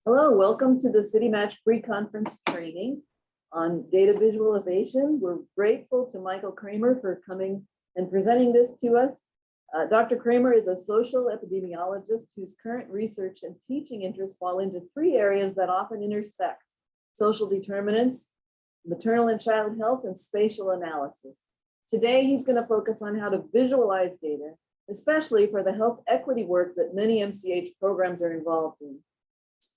Hello, welcome to the City Match pre-conference training on data visualization. We're grateful to Michael Kramer for coming and presenting this to us. Dr. Kramer is a social epidemiologist whose current research and teaching interests fall into three areas that often intersect: social determinants, maternal and child health, and spatial analysis. Today, he's going to focus on how to visualize data, especially for the health equity work that many MCH programs are involved in.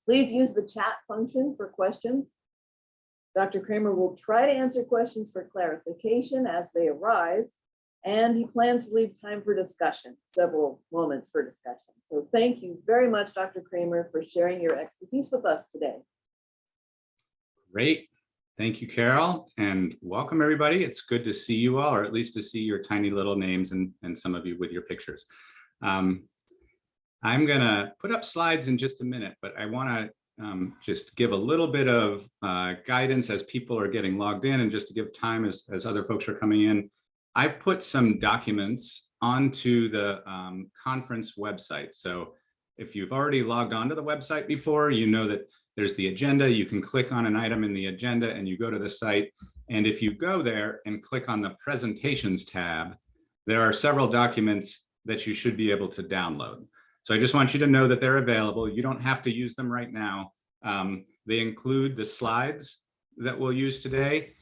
Please use the chat function for questions. Dr. Kramer will try to answer questions for clarification as they arise, and he plans to leave time for discussion, several moments for discussion. So thank you very much, Dr. Kramer, for sharing your expertise with us today. Great. Thank you, Carol, and welcome everybody. It's good to see you all, or at least to see your tiny little names and some of you with your pictures. I'm gonna put up slides in just a minute, but I wanna just give a little bit of guidance as people are getting logged in, and just to give time as other folks are coming in. I've put some documents onto the conference website. So if you've already logged onto the website before, you know that there's the agenda. You can click on an item in the agenda and you go to the site. And if you go there and click on the presentations tab, there are several documents that you should be able to download. So I just want you to know that they're available. You don't have to use them right now. They include the slides that we'll use today.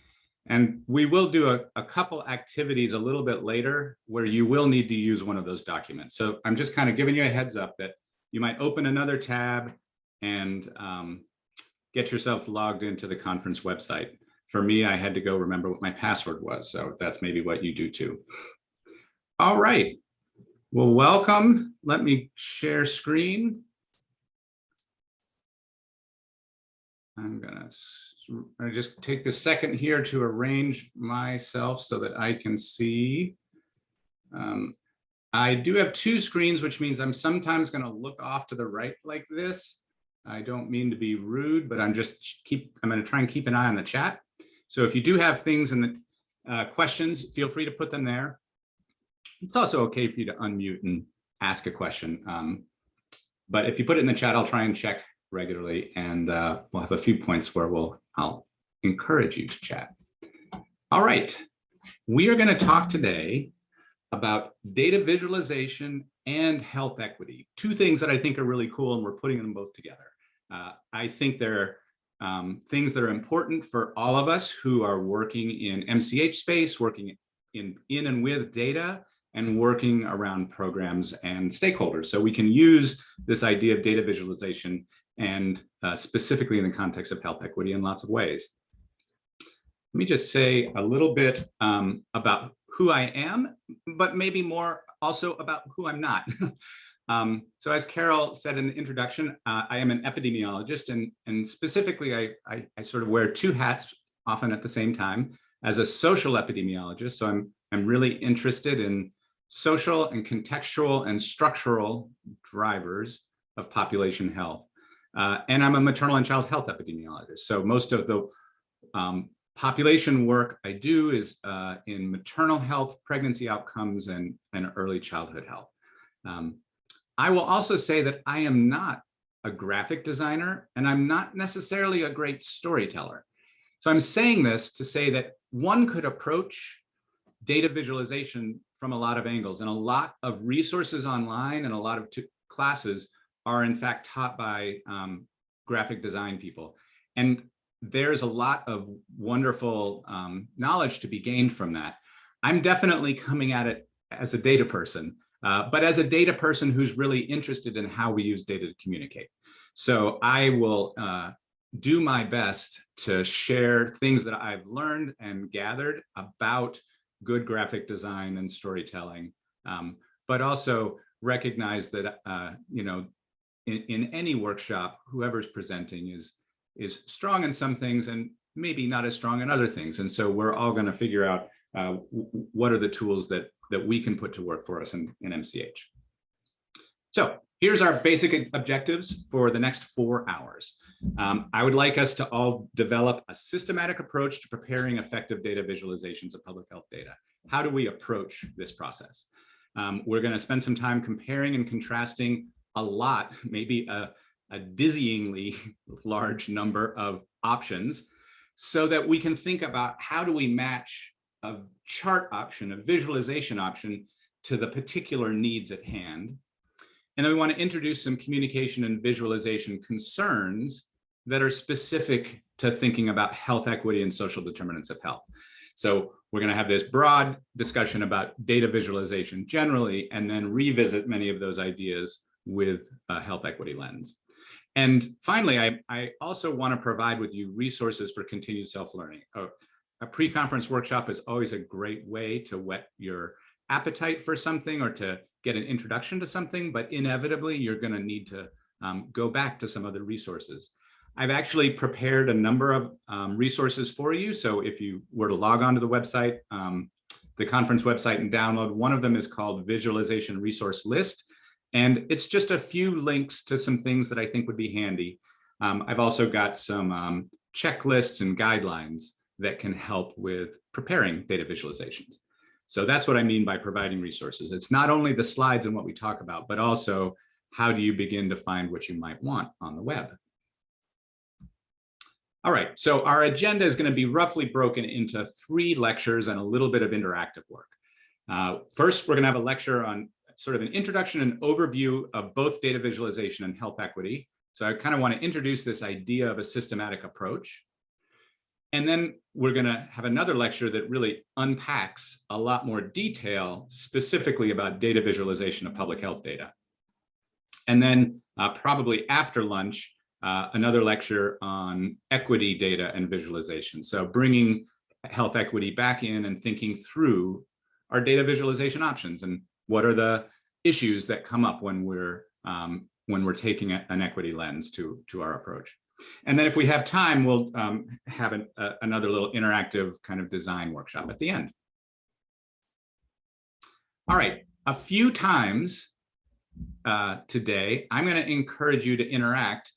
And we will do a couple activities a little bit later where you will need to use one of those documents. So I'm just kind of giving you a heads up that you might open another tab and get yourself logged into the conference website. For me, I had to go remember what my password was. So that's maybe what you do too. All right. Well, welcome. Let me share screen. I'm gonna just take a second here to arrange myself so that I can see. I do have two screens, which means I'm sometimes gonna look off to the right like this. I don't mean to be rude, but I'm gonna try and keep an eye on the chat. So if you do have things in the questions, feel free to put them there. It's also okay for you to unmute and ask a question. But if you put it in the chat, I'll try and check regularly, and we'll have a few points where I'll encourage you to chat. All right, we are going to talk today about data visualization and health equity, two things that I think are really cool, and we're putting them both together. I think they're things that are important for all of us who are working in MCH space, working in and with data, and working around programs and stakeholders. So we can use this idea of data visualization and specifically in the context of health equity in lots of ways. Let me just say a little bit about who I am, but maybe more also about who I'm not. So as Carol said in the introduction, I am an epidemiologist, and specifically I sort of wear two hats often at the same time. As a social epidemiologist, so I'm really interested in social and contextual and structural drivers of population health. And I'm a maternal and child health epidemiologist. So most of the population work I do is in maternal health, pregnancy outcomes, and early childhood health. I will also say that I am not a graphic designer, and I'm not necessarily a great storyteller. So I'm saying this to say that one could approach data visualization from a lot of angles, and a lot of resources online and a lot of classes are in fact taught by graphic design people. And there's a lot of wonderful knowledge to be gained from that. I'm definitely coming at it as a data person, but as a data person who's really interested in how we use data to communicate. So I will do my best to share things that I've learned and gathered about good graphic design and storytelling, but also recognize that in any workshop, whoever's presenting is strong in some things and maybe not as strong in other things. And so we're all going to figure out what are the tools that we can put to work for us in MCH. So here's our basic objectives for the next 4 hours. I would like us to all develop a systematic approach to preparing effective data visualizations of public health data. How do we approach this process? We're going to spend some time comparing and contrasting a lot, maybe a a dizzyingly large number of options so that we can think about how do we match a chart option, a visualization option to the particular needs at hand. And then we want to introduce some communication and visualization concerns that are specific to thinking about health equity and social determinants of health. So we're going to have this broad discussion about data visualization generally, and then revisit many of those ideas with a health equity lens. And finally, I also want to provide with you resources for continued self-learning. A pre-conference workshop is always a great way to whet your appetite for something or to get an introduction to something, but inevitably you're going to need to go back to some other resources. I've actually prepared a number of resources for you. So if you were to log on to the website, the conference website, and download, one of them is called Visualization Resource List. And it's just a few links to some things that I think would be handy. I've also got some checklists and guidelines that can help with preparing data visualizations. So that's what I mean by providing resources. It's not only the slides and what we talk about, but also how do you begin to find what you might want on the web. All right, so our agenda is going to be roughly broken into 3 lectures and a little bit of interactive work. First, we're going to have a lecture on sort of an introduction and overview of both data visualization and health equity. So I kind of want to introduce this idea of a systematic approach. And then we're going to have another lecture that really unpacks a lot more detail specifically about data visualization of public health data. And then probably after lunch, another lecture on equity data and visualization. So bringing health equity back in and thinking through our data visualization options and what are the issues that come up when we're taking an equity lens to our approach. And then if we have time, we'll have another little interactive kind of design workshop at the end. All right, a few times today, I'm going to encourage you to interact.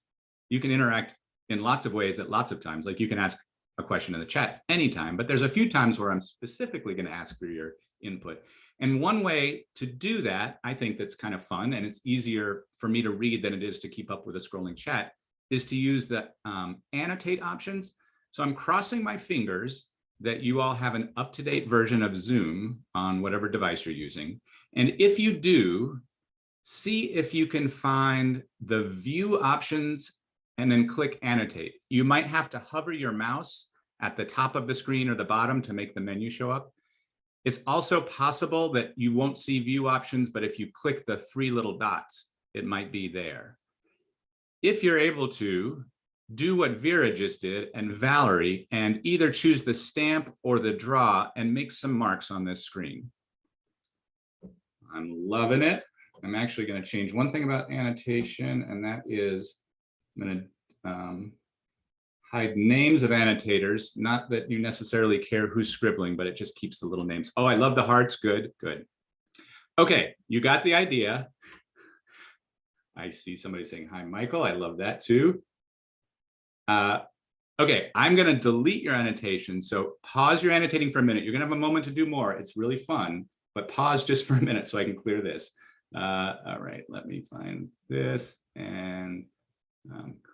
You can interact in lots of ways at lots of times. Like you can ask a question in the chat anytime, but there's a few times where I'm specifically going to ask for your input. And one way to do that, I think that's kind of fun, and it's easier for me to read than it is to keep up with a scrolling chat, is to use the annotate options. So I'm crossing my fingers that you all have an up-to-date version of Zoom on whatever device you're using. And if you do, see if you can find the view options and then click annotate. You might have to hover your mouse at the top of the screen or the bottom to make the menu show up. It's also possible that you won't see view options, but if you click the 3 little dots, it might be there. If you're able to, do what Vera just did and Valerie, and either choose the stamp or the draw and make some marks on this screen. I'm loving it. I'm actually going to change one thing about annotation, and that is I'm going to hide names of annotators. Not that you necessarily care who's scribbling, but it just keeps the little names. Oh, I love the hearts. Good, good. Okay, you got the idea. I see somebody saying, hi, Michael. I love that too. Okay, I'm going to delete your annotation. So pause your annotating for a minute. You're going to have a moment to do more. It's really fun, but pause just for a minute so I can clear this. All right, let me find this and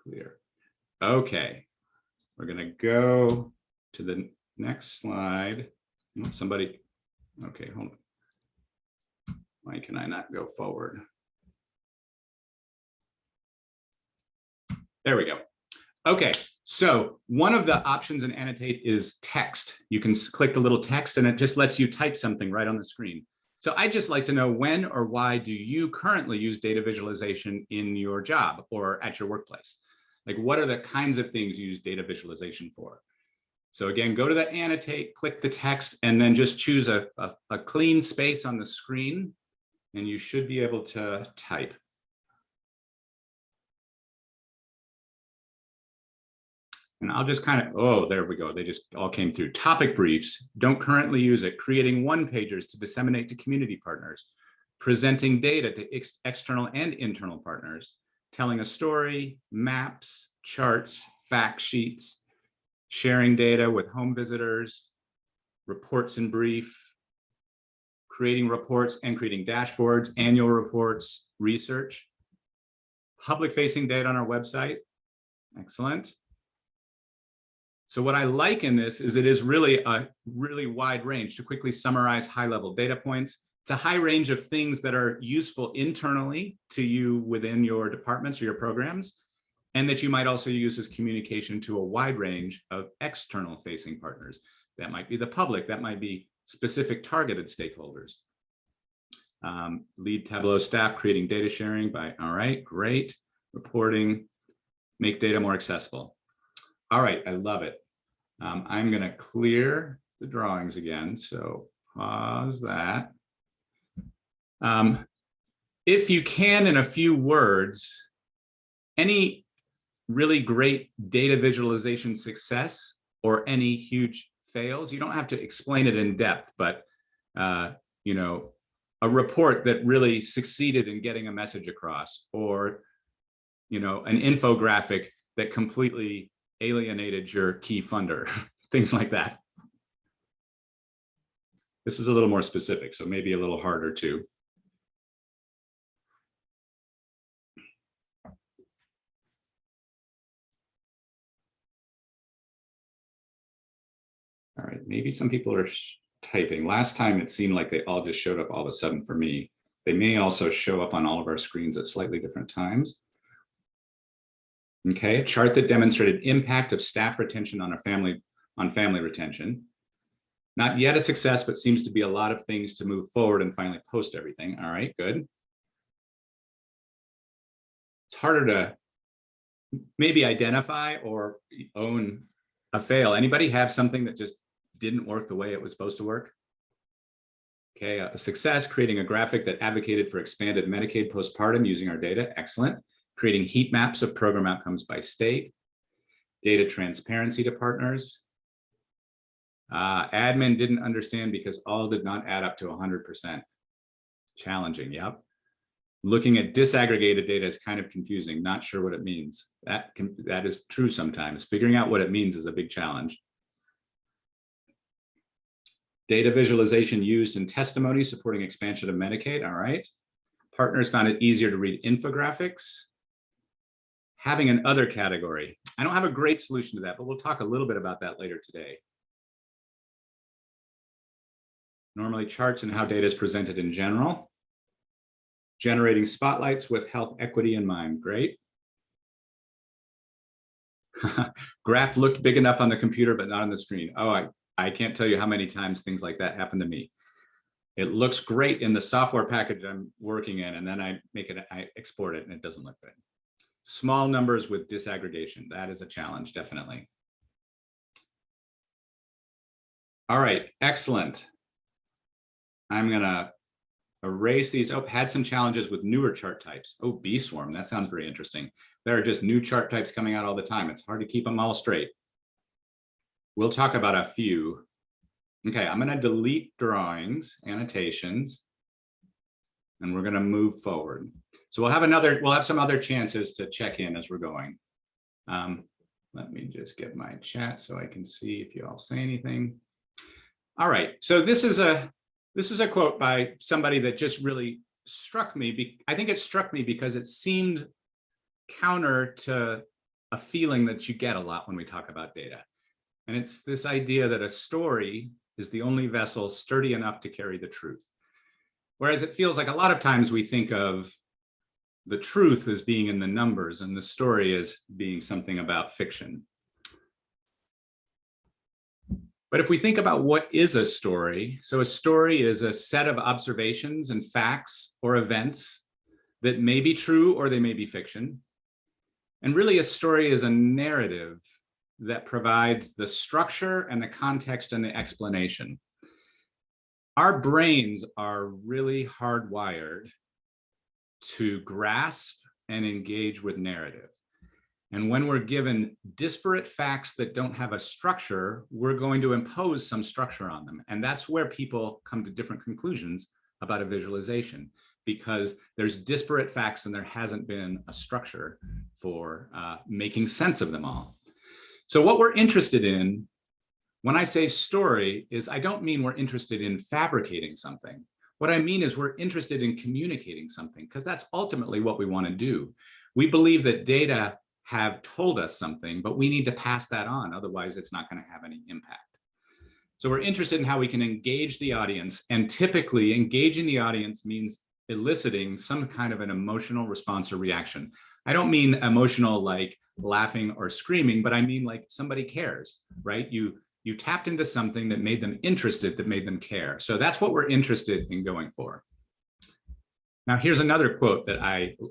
clear. Okay, we're going to go to the next slide. Somebody, okay, hold on. Why can I not go forward? There we go. Okay, so one of the options in Annotate is text. You can click the little text and it just lets you type something right on the screen. So I'd just like to know, when or why do you currently use data visualization in your job or at your workplace? Like, what are the kinds of things you use data visualization for? So again, go to the Annotate, click the text, and then just choose a clean space on the screen, and you should be able to type. And I'll just kind of, oh, there we go. They just all came through. Topic briefs, don't currently use it. Creating one-pagers to disseminate to community partners. Presenting data to external and internal partners. Telling a story, maps, charts, fact sheets. Sharing data with home visitors. Reports in brief. Creating reports and creating dashboards, annual reports, research. public-facing data on our website. Excellent. So what I like in this is it is really a really wide range. To quickly summarize high-level data points, it's a high range of things that are useful internally to you within your departments or your programs, and that you might also use as communication to a wide range of external facing partners. That might be the public, that might be specific targeted stakeholders. Lead Tableau staff creating data sharing by, all right, great. Reporting, make data more accessible. All right, I love it. I'm gonna clear the drawings again, so pause that. If you can, in a few words, any really great data visualization success or any huge fails, you don't have to explain it in depth, but you know, a report that really succeeded in getting a message across, or you know, an infographic that completely alienated your key funder, things like that. This is a little more specific, so maybe a little harder too. All right, maybe some people are typing. Last time it seemed like they all just showed up all of a sudden for me. They may also show up on all of our screens at slightly different times. Okay, a chart that demonstrated impact of staff retention on family retention. Not yet a success, but seems to be a lot of things to move forward and finally post everything. All right, good. It's harder to maybe identify or own a fail. Anybody have something that just didn't work the way it was supposed to work? Okay, a success, creating a graphic that advocated for expanded Medicaid postpartum using our data. Excellent. Creating heat maps of program outcomes by state. Data transparency to partners. Admin didn't understand because all did not add up to 100%. Challenging, yep. Looking at disaggregated data is kind of confusing, not sure what it means. That is true sometimes. Figuring out what it means is a big challenge. Data visualization used in testimony supporting expansion of Medicaid, all right. Partners found it easier to read infographics. Having an other category. I don't have a great solution to that, but we'll talk a little bit about that later today. Normally charts and how data is presented in general. Generating spotlights with health equity in mind, great. Graph looked big enough on the computer, but not on the screen. Oh, I can't tell you how many times things like that happen to me. It looks great in the software package I'm working in, and then I export it and it doesn't look good. Small numbers with disaggregation, that is a challenge, definitely. All right, excellent. I'm gonna erase these. Oh, had some challenges with newer chart types. Oh, B-swarm, that sounds very interesting. There are just new chart types coming out all the time. It's hard to keep them all straight. We'll talk about a few. Okay, I'm gonna delete drawings, annotations, and we're gonna move forward. So we'll have some other chances to check in as we're going. Let me just get my chat so I can see if you all say anything. All right, so this is a quote by somebody that just really struck me. I think it struck me because it seemed counter to a feeling that you get a lot when we talk about data. And it's this idea that a story is the only vessel sturdy enough to carry the truth. Whereas it feels like a lot of times we think of the truth as being in the numbers and the story as being something about fiction. But if we think about what is a story, so a story is a set of observations and facts or events that may be true or they may be fiction. And really a story is a narrative that provides the structure and the context and the explanation. Our brains are really hardwired to grasp and engage with narrative. And when we're given disparate facts that don't have a structure, we're going to impose some structure on them. And that's where people come to different conclusions about a visualization, because there's disparate facts and there hasn't been a structure for making sense of them all. So what we're interested in, when I say story, is I don't mean we're interested in fabricating something. What I mean is we're interested in communicating something, because that's ultimately what we want to do. We believe that data have told us something, but we need to pass that on. Otherwise, it's not going to have any impact. So we're interested in how we can engage the audience. And typically, engaging the audience means eliciting some kind of an emotional response or reaction. I don't mean emotional like laughing or screaming, but I mean like somebody cares, right? You tapped into something that made them interested, that made them care. So that's what we're interested in going for. Now, here's another quote that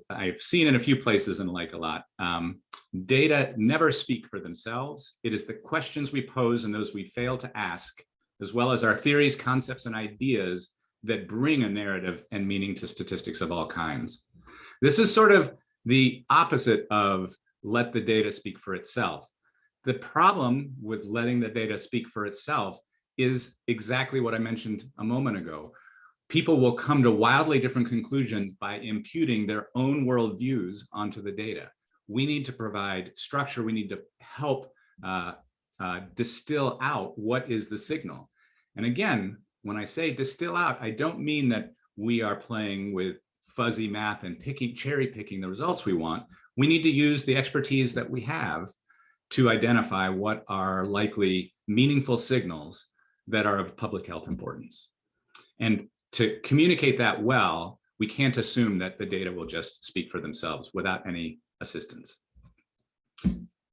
I've seen in a few places and like a lot. Data never speak for themselves. It is the questions we pose and those we fail to ask, as well as our theories, concepts, and ideas that bring a narrative and meaning to statistics of all kinds. This is sort of the opposite of let the data speak for itself. The problem with letting the data speak for itself is exactly what I mentioned a moment ago. People will come to wildly different conclusions by imputing their own worldviews onto the data. We need to provide structure. We need to help distill out what is the signal. And again, when I say distill out, I don't mean that we are playing with fuzzy math and cherry picking the results we want. We need to use the expertise that we have to identify what are likely meaningful signals that are of public health importance. And to communicate that well, we can't assume that the data will just speak for themselves without any assistance.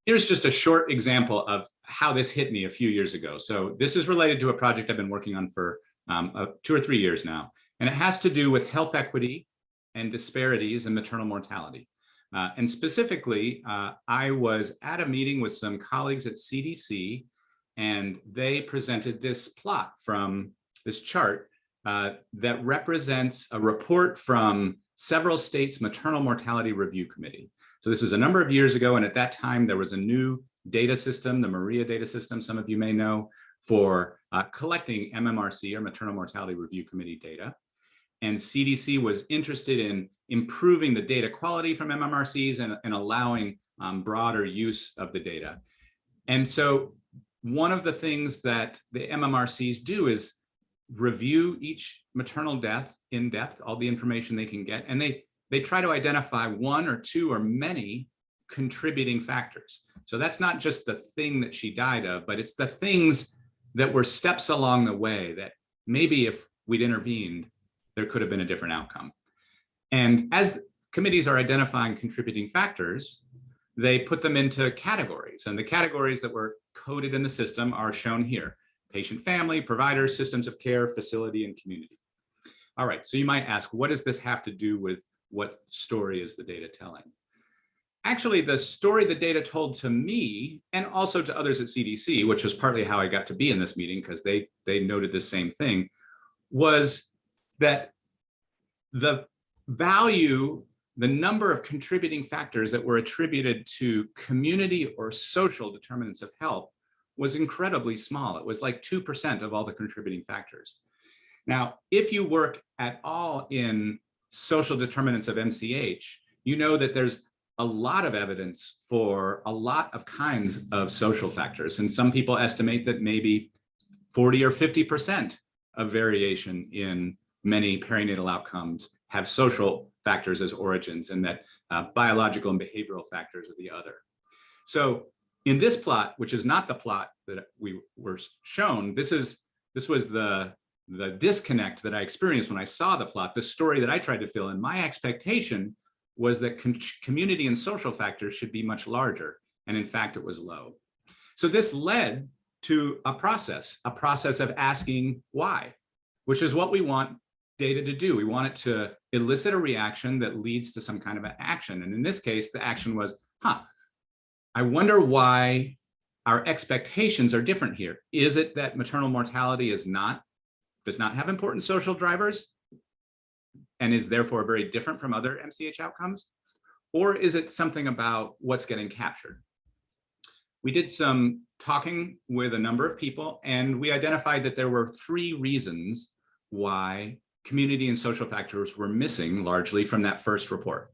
Here's just a short example of how this hit me a few years ago. So this is related to a project I've been working on for 2 or 3 years now, and it has to do with health equity and disparities in maternal mortality. And specifically, I was at a meeting with some colleagues at CDC, and they presented this plot from this chart that represents a report from several states' maternal mortality review committee. So this is a number of years ago, and at that time there was a new data system, the Maria data system, some of you may know, for collecting MMRC, or maternal mortality review committee data. And CDC was interested in improving the data quality from MMRCs and allowing broader use of the data. And so one of the things that the MMRCs do is review each maternal death in depth, all the information they can get, and they try to identify one or two or many contributing factors. So that's not just the thing that she died of, but it's the things that were steps along the way that maybe if we'd intervened, there could have been a different outcome. And as committees are identifying contributing factors, they put them into categories. And the categories that were coded in the system are shown here: patient family, providers, systems of care, facility, and community. All right, so you might ask, what does this have to do with what story is the data telling? Actually, the story the data told to me, and also to others at CDC, which was partly how I got to be in this meeting because they noted the same thing, was that the value, the number of contributing factors that were attributed to community or social determinants of health was incredibly small. It was like 2% of all the contributing factors. Now, if you work at all in social determinants of MCH, you know that there's a lot of evidence for a lot of kinds of social factors. And some people estimate that maybe 40 or 50% of variation in many perinatal outcomes have social factors as origins, and that biological and behavioral factors are the other. So in this plot, which is not the plot that we were shown, this was the disconnect that I experienced when I saw the plot, the story that I tried to fill in. My expectation was that community and social factors should be much larger, and in fact, it was low. So this led to a process of asking why, which is what we want data to do. We want it to elicit a reaction that leads to some kind of an action. And in this case, the action was, I wonder why our expectations are different here. Is it that maternal mortality does not have important social drivers and is therefore very different from other MCH outcomes? Or is it something about what's getting captured? We did some talking with a number of people, and we identified that there were 3 reasons why community and social factors were missing largely from that first report.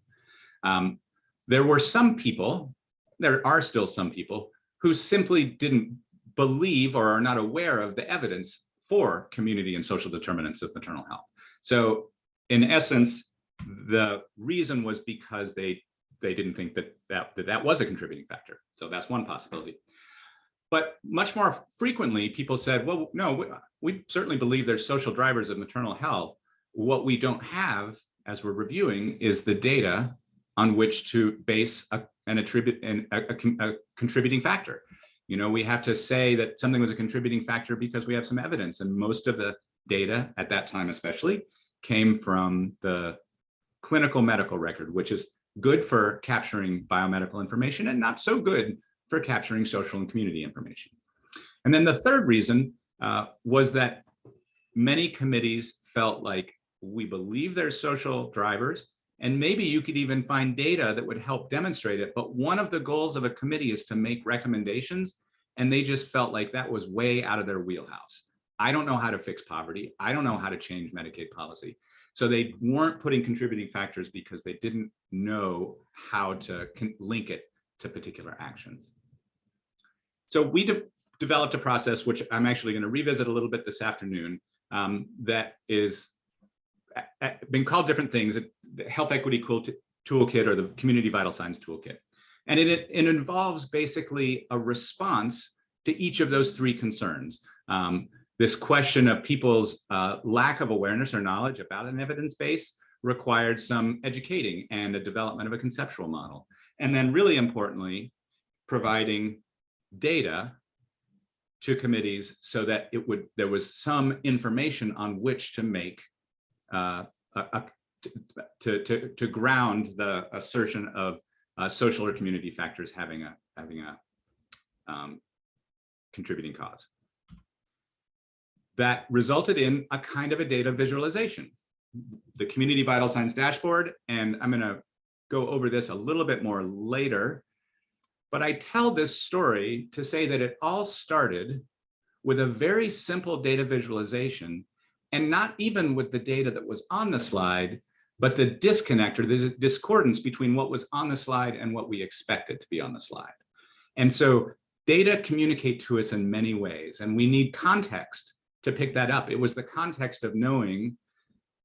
There were some people, there are still some people, who simply didn't believe or are not aware of the evidence for community and social determinants of maternal health. So in essence, the reason was because they they didn't think that was a contributing factor. So that's one possibility. But much more frequently, people said, well, no, we certainly believe there's social drivers of maternal health. What we don't have, as we're reviewing, is the data on which to base a contributing factor. You know, we have to say that something was a contributing factor because we have some evidence, and most of the data at that time especially came from the clinical medical record, which is good for capturing biomedical information and not so good for capturing social and community information. And then the third reason was that many committees felt like we believe there's social drivers, and maybe you could even find data that would help demonstrate it. But one of the goals of a committee is to make recommendations, and they just felt like that was way out of their wheelhouse. I don't know how to fix poverty. I don't know how to change Medicaid policy. So they weren't putting contributing factors because they didn't know how to link it to particular actions. So we developed a process, which I'm actually going to revisit a little bit this afternoon, that is been called different things, the Health Equity Toolkit or the Community Vital Signs Toolkit. And it involves basically a response to each of those three concerns. This question of people's lack of awareness or knowledge about an evidence base required some educating and a development of a conceptual model. And then really importantly, providing data to committees so that there was some information on which to make to ground the assertion of social or community factors having a contributing cause. That resulted in a kind of a data visualization, the Community Vital Signs Dashboard, and I'm going to go over this a little bit more later. But I tell this story to say that it all started with a very simple data visualization, and not even with the data that was on the slide, but the disconnect or the discordance between what was on the slide and what we expected to be on the slide. And so data communicate to us in many ways, and we need context to pick that up. It was the context of knowing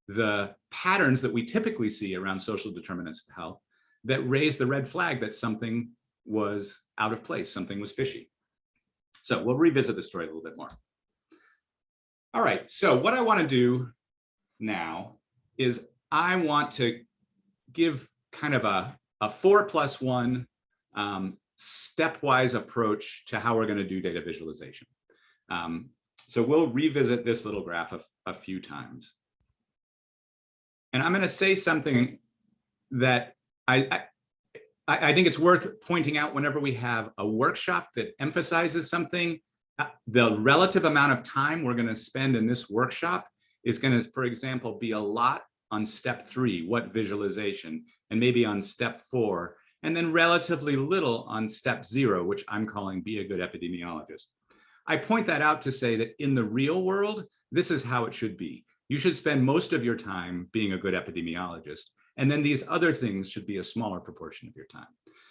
the patterns that we typically see around social determinants of health that raised the red flag that something was out of place, something was fishy. So we'll revisit the story a little bit more. All right, so what I want to do now is I want to give kind of a 4+1 stepwise approach to how we're going to do data visualization. So we'll revisit this little graph a few times. And I'm going to say something that I think it's worth pointing out whenever we have a workshop that emphasizes something. The relative amount of time we're going to spend in this workshop is going to, for example, be a lot on step 3, what visualization, and maybe on step 4, and then relatively little on step 0, which I'm calling be a good epidemiologist. I point that out to say that in the real world, this is how it should be. You should spend most of your time being a good epidemiologist, and then these other things should be a smaller proportion of your time.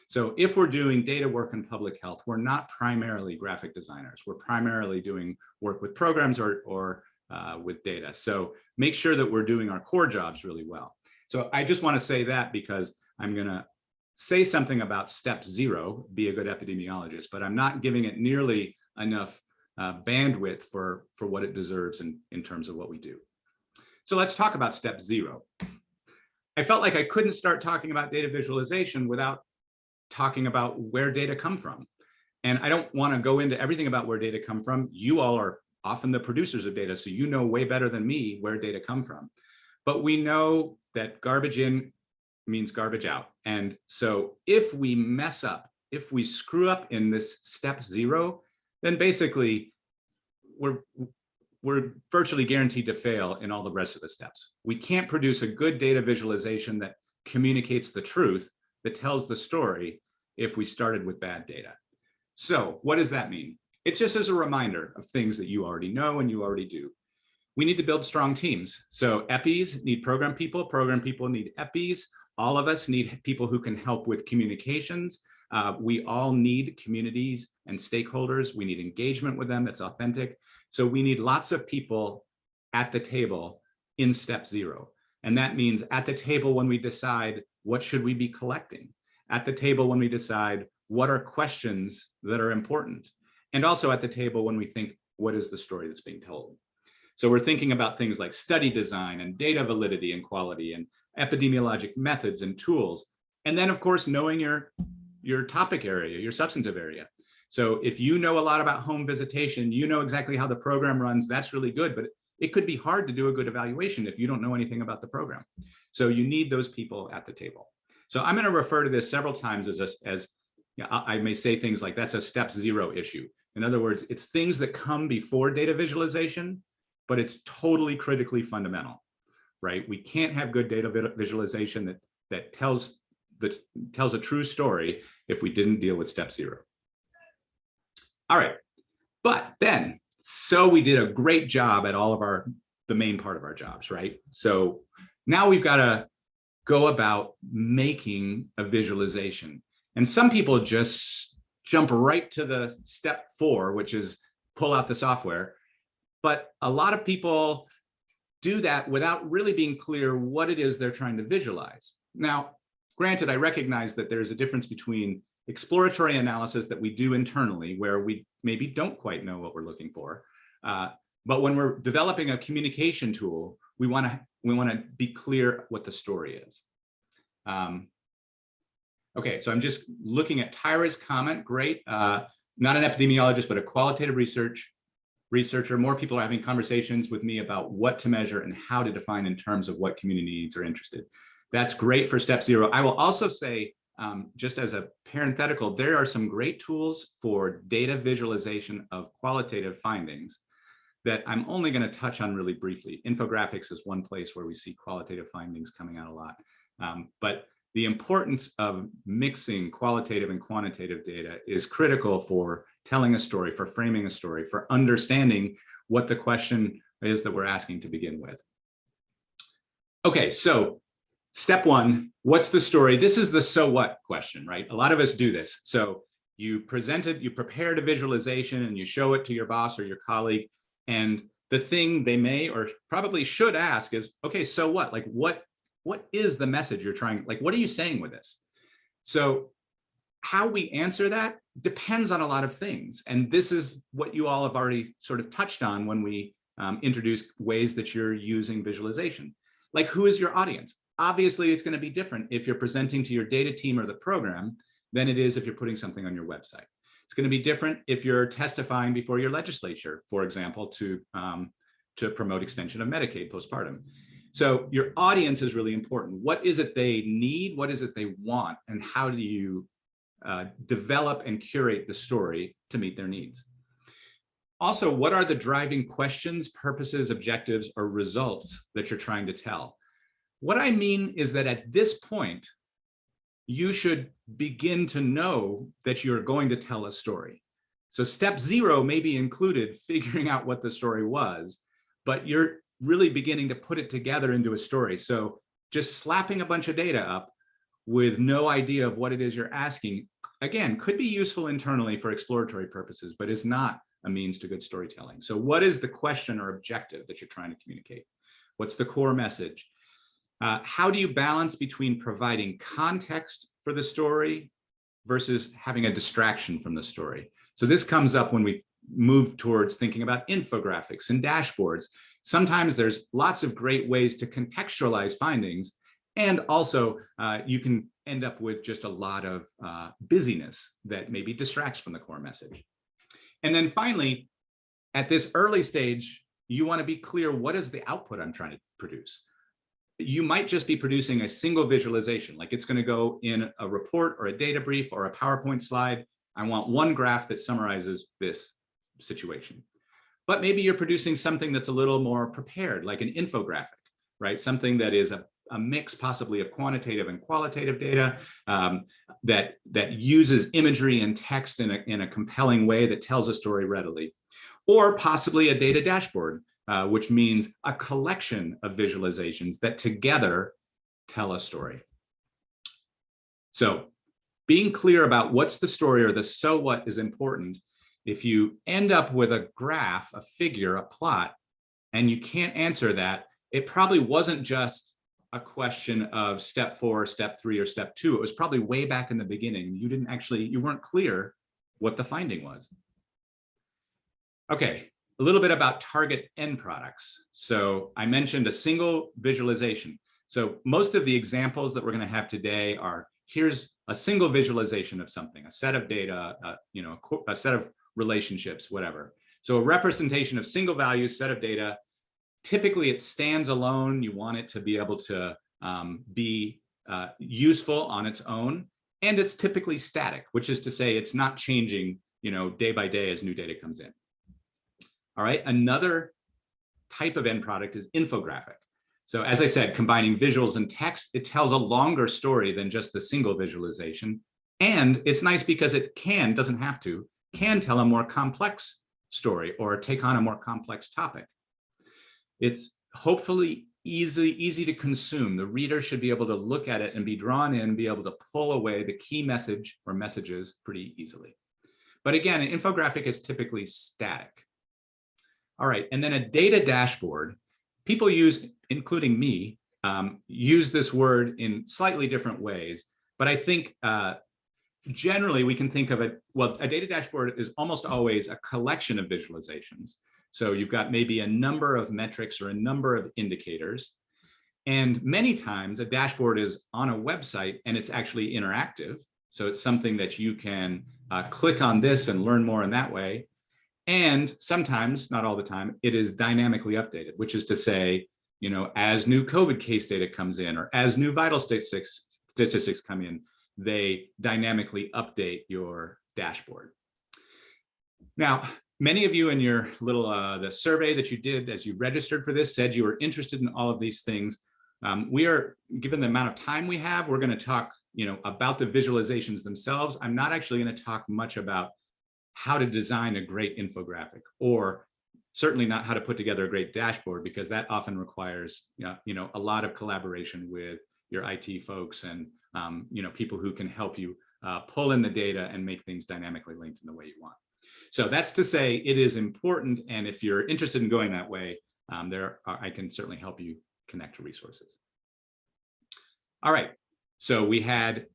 So if we're doing data work in public health, we're not primarily graphic designers. We're primarily doing work with programs or with data. So make sure that we're doing our core jobs really well. So I just want to say that because I'm going to say something about step 0, be a good epidemiologist, but I'm not giving it nearly enough bandwidth for what it deserves in terms of what we do. So let's talk about step 0. I felt like I couldn't start talking about data visualization without talking about where data come from. And I don't want to go into everything about where data come from. You all are often the producers of data, so you know way better than me where data come from. But we know that garbage in means garbage out. And so if we mess up, if we screw up in this step 0, then basically we're virtually guaranteed to fail in all the rest of the steps. We can't produce a good data visualization that communicates the truth, that tells the story, if we started with bad data. So what does that mean? It's just as a reminder of things that you already know and you already do. We need to build strong teams. So EPIs need program people need EPIs. All of us need people who can help with communications. We all need communities and stakeholders. We need engagement with them that's authentic. So we need lots of people at the table in step 0. And that means at the table when we decide what should we be collecting. at the table when we decide what are questions that are important, and also at the table when we think, what is the story that's being told? So we're thinking about things like study design and data validity and quality and epidemiologic methods and tools. And then of course, knowing your topic area, your substantive area. So if you know a lot about home visitation, you know exactly how the program runs, that's really good, but it could be hard to do a good evaluation if you don't know anything about the program. So you need those people at the table. So I'm going to refer to this several times as I may say things like that's a step 0 issue. In other words, it's things that come before data visualization, but it's totally critically fundamental, right? We can't have good data visualization that tells a true story if we didn't deal with step 0. All right, but then, so we did a great job at all of the main part of our jobs, right? So now we've got to go about making a visualization. And some people just jump right to the step 4, which is pull out the software. But a lot of people do that without really being clear what it is they're trying to visualize. Now, granted, I recognize that there's a difference between exploratory analysis that we do internally, where we maybe don't quite know what we're looking for. But when we're developing a communication tool, we want to be clear what the story is. Okay, so I'm just looking at Tyra's comment. Great. Not an epidemiologist, but a qualitative researcher. More people are having conversations with me about what to measure and how to define in terms of what community needs are interested. That's great for step 0. I will also say, just as a parenthetical, there are some great tools for data visualization of qualitative findings that I'm only going to touch on really briefly. Infographics is one place where we see qualitative findings coming out a lot. But the importance of mixing qualitative and quantitative data is critical for telling a story, for framing a story, for understanding what the question is that we're asking to begin with. Okay, so step 1, what's the story? This is the so what question, right? A lot of us do this. So you prepared a visualization and you show it to your boss or your colleague, and the thing they may or probably should ask is, okay, so what? Like what is the message you're trying, like what are you saying with this? So how we answer that depends on a lot of things. And this is what you all have already sort of touched on when we introduced ways that you're using visualization. Like, who is your audience? Obviously, it's going to be different if you're presenting to your data team or the program than it is if you're putting something on your website. It's going to be different if you're testifying before your legislature, for example, to promote extension of Medicaid postpartum. So your audience is really important. What is it they need? What is it they want? And how do you develop and curate the story to meet their needs? Also, what are the driving questions, purposes, objectives, or results that you're trying to tell? What I mean is that at this point, you should begin to know that you're going to tell a story. So step 0 may be included figuring out what the story was, but you're really beginning to put it together into a story. So just slapping a bunch of data up with no idea of what it is you're asking, again, could be useful internally for exploratory purposes, but is not a means to good storytelling. So what is the question or objective that you're trying to communicate? What's the core message? How do you balance between providing context for the story versus having a distraction from the story? So this comes up when we move towards thinking about infographics and dashboards. Sometimes there's lots of great ways to contextualize findings, and also you can end up with just a lot of busyness that maybe distracts from the core message. And then finally, at this early stage, you want to be clear, what is the output I'm trying to produce? You might just be producing a single visualization, like it's going to go in a report or a data brief or a PowerPoint slide. I want one graph that summarizes this situation. But maybe you're producing something that's a little more prepared, like an infographic, right? Something that is a mix possibly of quantitative and qualitative data that uses imagery and text in a compelling way that tells a story readily. Or possibly a data dashboard, which means a collection of visualizations that together tell a story. So being clear about what's the story or the so what is important. If you end up with a graph, a figure, a plot, and you can't answer that, it probably wasn't just a question of step 4, step 3, or step 2. It was probably way back in the beginning. You weren't clear what the finding was. Okay, a little bit about target end products. So I mentioned a single visualization. So most of the examples that we're going to have today are, here's a single visualization of something, a set of data, a set of relationships, whatever. So a representation of single values, set of data. Typically it stands alone. You want it to be able to be useful on its own. And it's typically static, which is to say it's not changing, day by day as new data comes in. All right, another type of end product is infographic. So as I said, combining visuals and text, it tells a longer story than just the single visualization. And it's nice because it doesn't have to, can tell a more complex story or take on a more complex topic. It's hopefully easy to consume. The reader should be able to look at it and be drawn in, be able to pull away the key message or messages pretty easily. But again, an infographic is typically static. All right, and then a data dashboard. People use, including me, use this word in slightly different ways, but I think generally we can think of it, well, a data dashboard is almost always a collection of visualizations. So you've got maybe a number of metrics or a number of indicators. And many times a dashboard is on a website and it's actually interactive. So it's something that you can click on this and learn more in that way. And sometimes, not all the time, it is dynamically updated, which is to say, as new COVID case data comes in or as new vital statistics come in, they dynamically update your dashboard. Now, many of you in your little the survey that you did as you registered for this said you were interested in all of these things. We are, given the amount of time we have, we're going to talk about the visualizations themselves. I'm not actually going to talk much about how to design a great infographic, or certainly not how to put together a great dashboard, because that often requires a lot of collaboration with your IT folks and people who can help you pull in the data and make things dynamically linked in the way you want. So that's to say it is important, and if you're interested in going that way, I can certainly help you connect to resources. All right, so we had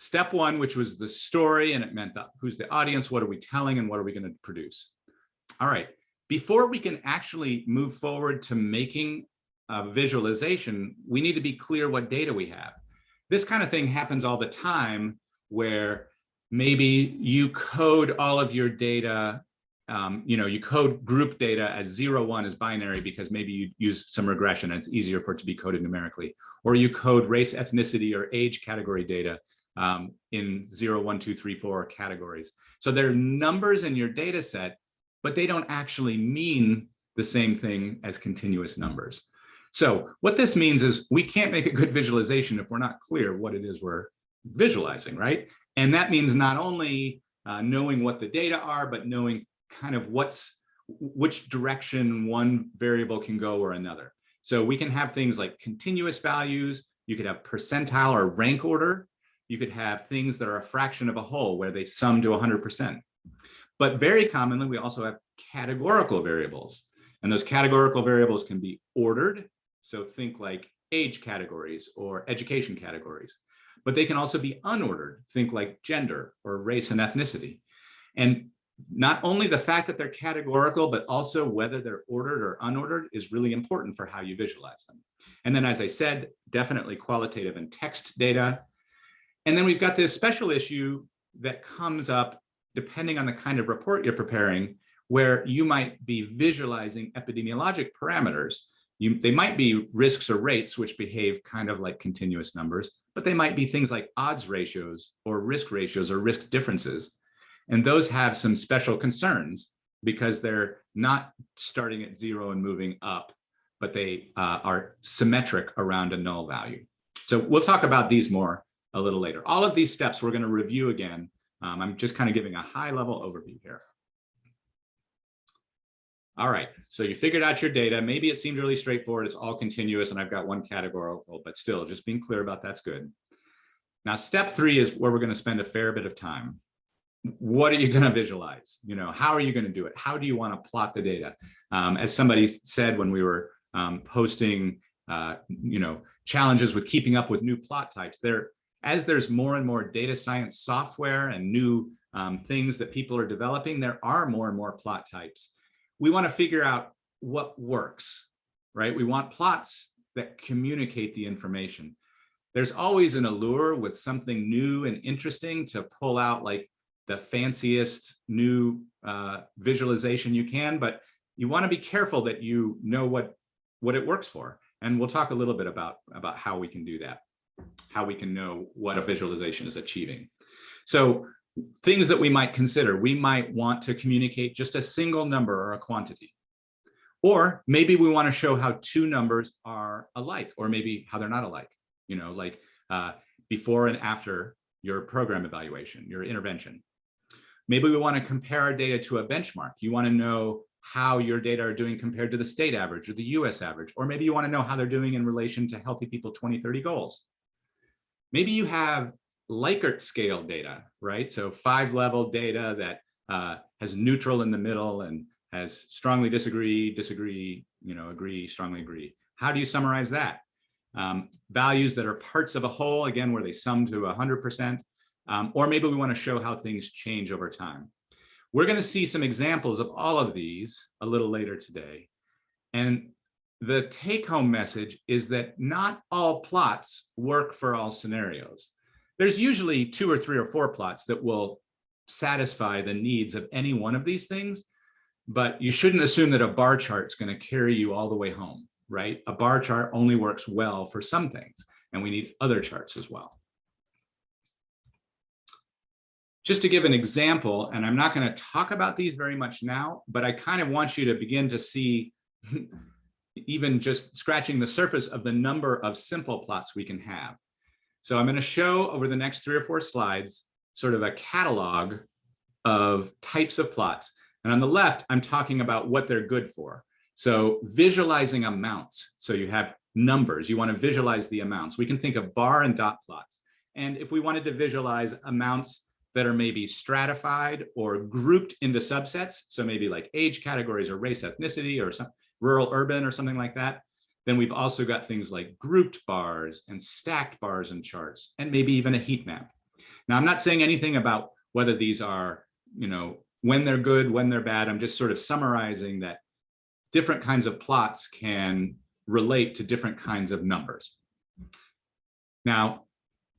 step 1, which was the story, and it meant who's the audience, what are we telling, and what are we going to produce? All right, before we can actually move forward to making a visualization, we need to be clear what data we have. This kind of thing happens all the time where maybe you code all of your data, you code group data as 0, 1 as binary because maybe you use some regression and it's easier for it to be coded numerically, or you code race, ethnicity, or age category data in 0, 1, 2, 3, 4 categories. So there are numbers in your data set, but they don't actually mean the same thing as continuous numbers. So what this means is we can't make a good visualization if we're not clear what it is we're visualizing, right? And that means not only knowing what the data are, but knowing kind of which direction one variable can go or another. So we can have things like continuous values. You could have percentile or rank order. You could have things that are a fraction of a whole where they sum to 100%. But very commonly, we also have categorical variables. And those categorical variables can be ordered. So think like age categories or education categories. But they can also be unordered. Think like gender or race and ethnicity. And not only the fact that they're categorical, but also whether they're ordered or unordered is really important for how you visualize them. And then, as I said, definitely qualitative and text data. And then we've got this special issue that comes up depending on the kind of report you're preparing, where you might be visualizing epidemiologic parameters. They might be risks or rates, which behave kind of like continuous numbers, but they might be things like odds ratios or risk differences. And those have some special concerns because they're not starting at 0 and moving up, but they are symmetric around a null value. So we'll talk about these more a little later. All of these steps we're going to review again. I'm just kind of giving a high level overview here. All right, so you figured out your data. Maybe it seemed really straightforward. It's all continuous and I've got one categorical, but still just being clear about that's good. Now, step 3 is where we're going to spend a fair bit of time. What are you going to visualize? How are you going to do it? How do you want to plot the data? As somebody said when we were posting challenges with keeping up with new plot types. As there's more and more data science software and new things that people are developing, there are more and more plot types. We want to figure out what works, right? We want plots that communicate the information. There's always an allure with something new and interesting to pull out like the fanciest new visualization you can, but you want to be careful that you know what it works for. And we'll talk a little bit about how we can do that, how we can know what a visualization is achieving. So things that we might consider, we might want to communicate just a single number or a quantity. Or maybe we want to show how two numbers are alike, or maybe how they're not alike, like before and after your program evaluation, your intervention. Maybe we want to compare our data to a benchmark. You want to know how your data are doing compared to the state average or the US average, or maybe you want to know how they're doing in relation to Healthy People 2030 goals. Maybe you have Likert scale data, right? So 5-level data that has neutral in the middle and has strongly disagree, agree, strongly agree. How do you summarize that? Values that are parts of a whole, again, where they sum to 100%, or maybe we want to show how things change over time. We're going to see some examples of all of these a little later today. And the take-home message is that not all plots work for all scenarios. There's usually 2 or 3 or 4 plots that will satisfy the needs of any one of these things, but you shouldn't assume that a bar chart is going to carry you all the way home, right? A bar chart only works well for some things, and we need other charts as well. Just to give an example, and I'm not going to talk about these very much now, but I kind of want you to begin to see even just scratching the surface of the number of simple plots we can have. So I'm going to show over the next 3 or 4 slides sort of a catalog of types of plots. And on the left, I'm talking about what they're good for. So visualizing amounts. So you have numbers, you want to visualize the amounts. We can think of bar and dot plots. And if we wanted to visualize amounts that are maybe stratified or grouped into subsets, so maybe like age categories or race, ethnicity, or some rural, urban, or something like that, then we've also got things like grouped bars and stacked bars and charts, and maybe even a heat map. Now, I'm not saying anything about whether these are, when they're good, when they're bad. I'm just sort of summarizing that different kinds of plots can relate to different kinds of numbers. Now,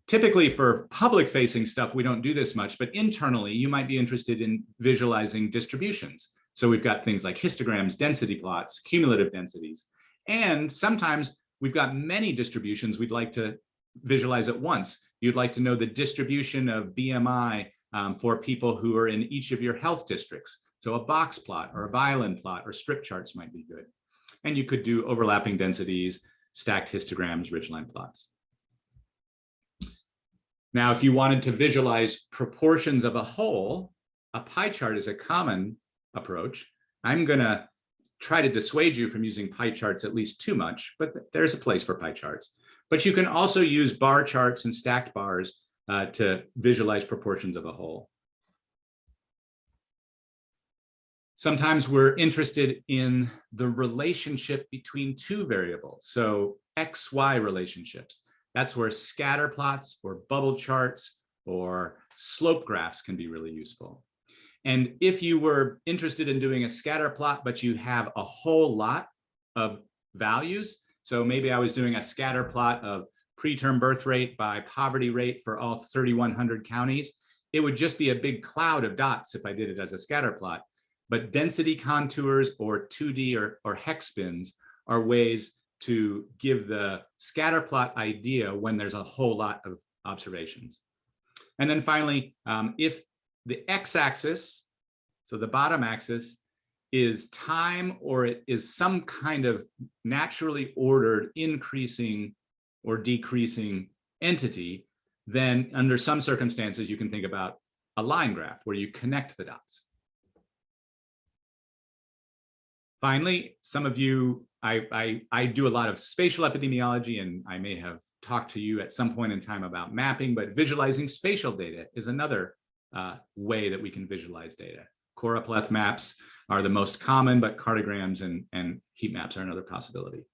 typically for public-facing stuff, we don't do this much, but internally, you might be interested in visualizing distributions. So we've got things like histograms, density plots, cumulative densities, and sometimes we've got many distributions we'd like to visualize at once. You'd like to know the distribution of BMI for people who are in each of your health districts. So a box plot or a violin plot or strip charts might be good. And you could do overlapping densities, stacked histograms, ridgeline plots. Now, if you wanted to visualize proportions of a whole, a pie chart is a common approach. I'm going to try to dissuade you from using pie charts at least too much, but there's a place for pie charts. But you can also use bar charts and stacked bars to visualize proportions of a whole. Sometimes we're interested in the relationship between 2 variables. So XY relationships. That's where scatter plots or bubble charts or slope graphs can be really useful. And if you were interested in doing a scatter plot, but you have a whole lot of values, so maybe I was doing a scatter plot of preterm birth rate by poverty rate for all 3,100 counties, it would just be a big cloud of dots if I did it as a scatter plot. But density contours or 2D or hex bins are ways to give the scatter plot idea when there's a whole lot of observations. And then finally, if the x-axis, so the bottom axis, is time or it is some kind of naturally ordered increasing or decreasing entity, then under some circumstances, you can think about a line graph where you connect the dots. Finally, some of you, I do a lot of spatial epidemiology, and I may have talked to you at some point in time about mapping, but visualizing spatial data is another way that we can visualize data. Choropleth maps are the most common, but cartograms and heat maps are another possibility.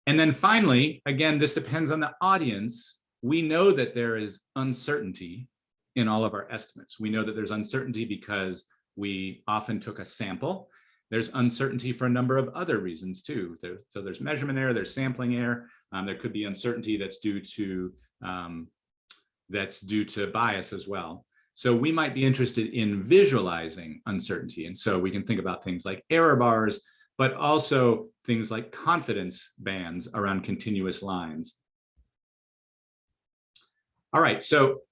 And then finally, again, this depends on the audience. We know that there is uncertainty in all of our estimates. We know that there's uncertainty because we often took a sample. There's uncertainty for a number of other reasons too. So there's measurement error, there's sampling error. There could be uncertainty that's due to bias as well. So we might be interested in visualizing uncertainty. And so we can think about things like error bars, but also things like confidence bands around continuous lines. All right, so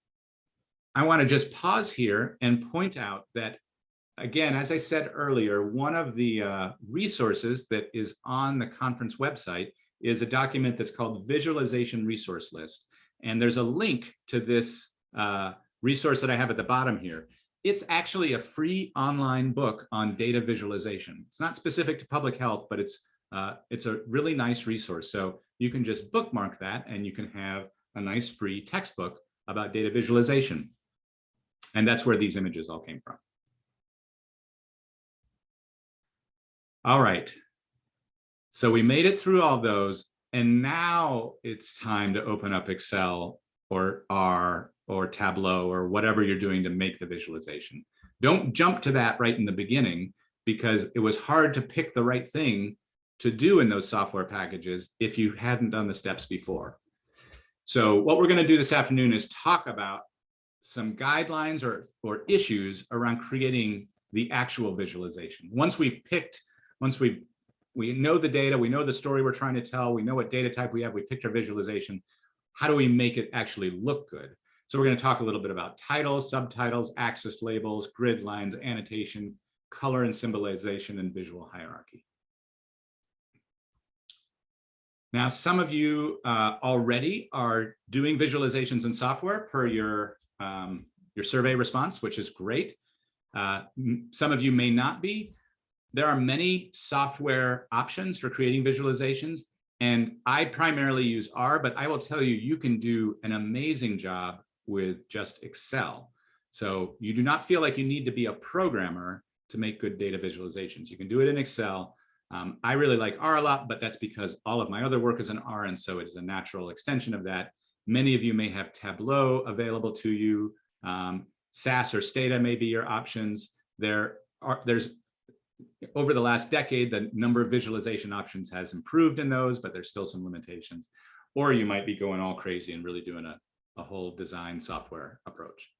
I want to just pause here and point out that, again, as I said earlier, one of the resources that is on the conference website is a document that's called Visualization Resource List. And there's a link to this resource that I have at the bottom here. It's actually a free online book on data visualization. It's not specific to public health, but it's a really nice resource. So you can just bookmark that and you can have a nice free textbook about data visualization. And that's where these images all came from. All right. So we made it through all those, and now it's time to open up Excel or R or Tableau or whatever you're doing to make the visualization. Don't jump to that right in the beginning, because it was hard to pick the right thing to do in those software packages if you hadn't done the steps before. So what we're going to do this afternoon is talk about some guidelines or issues around creating the actual visualization. Once we know the data, we know the story we're trying to tell, we know what data type we have, we picked our visualization, how do we make it actually look good? So we're going to talk a little bit about titles, subtitles, axis labels, grid lines, annotation, color and symbolization, and visual hierarchy. Now, some of you already are doing visualizations in software per your survey response, which is great. Some of you may not be. There are many software options for creating visualizations, and I primarily use R, but I will tell you, you can do an amazing job with just Excel. So you do not feel like you need to be a programmer to make good data visualizations. You can do it in Excel. I really like R a lot, but that's because all of my other work is in R, and so it's a natural extension of that. Many of you may have Tableau available to you. SAS or Stata may be your options. There's over the last decade, the number of visualization options has improved in those, but there's still some limitations. Or you might be going all crazy and really doing a whole design software approach.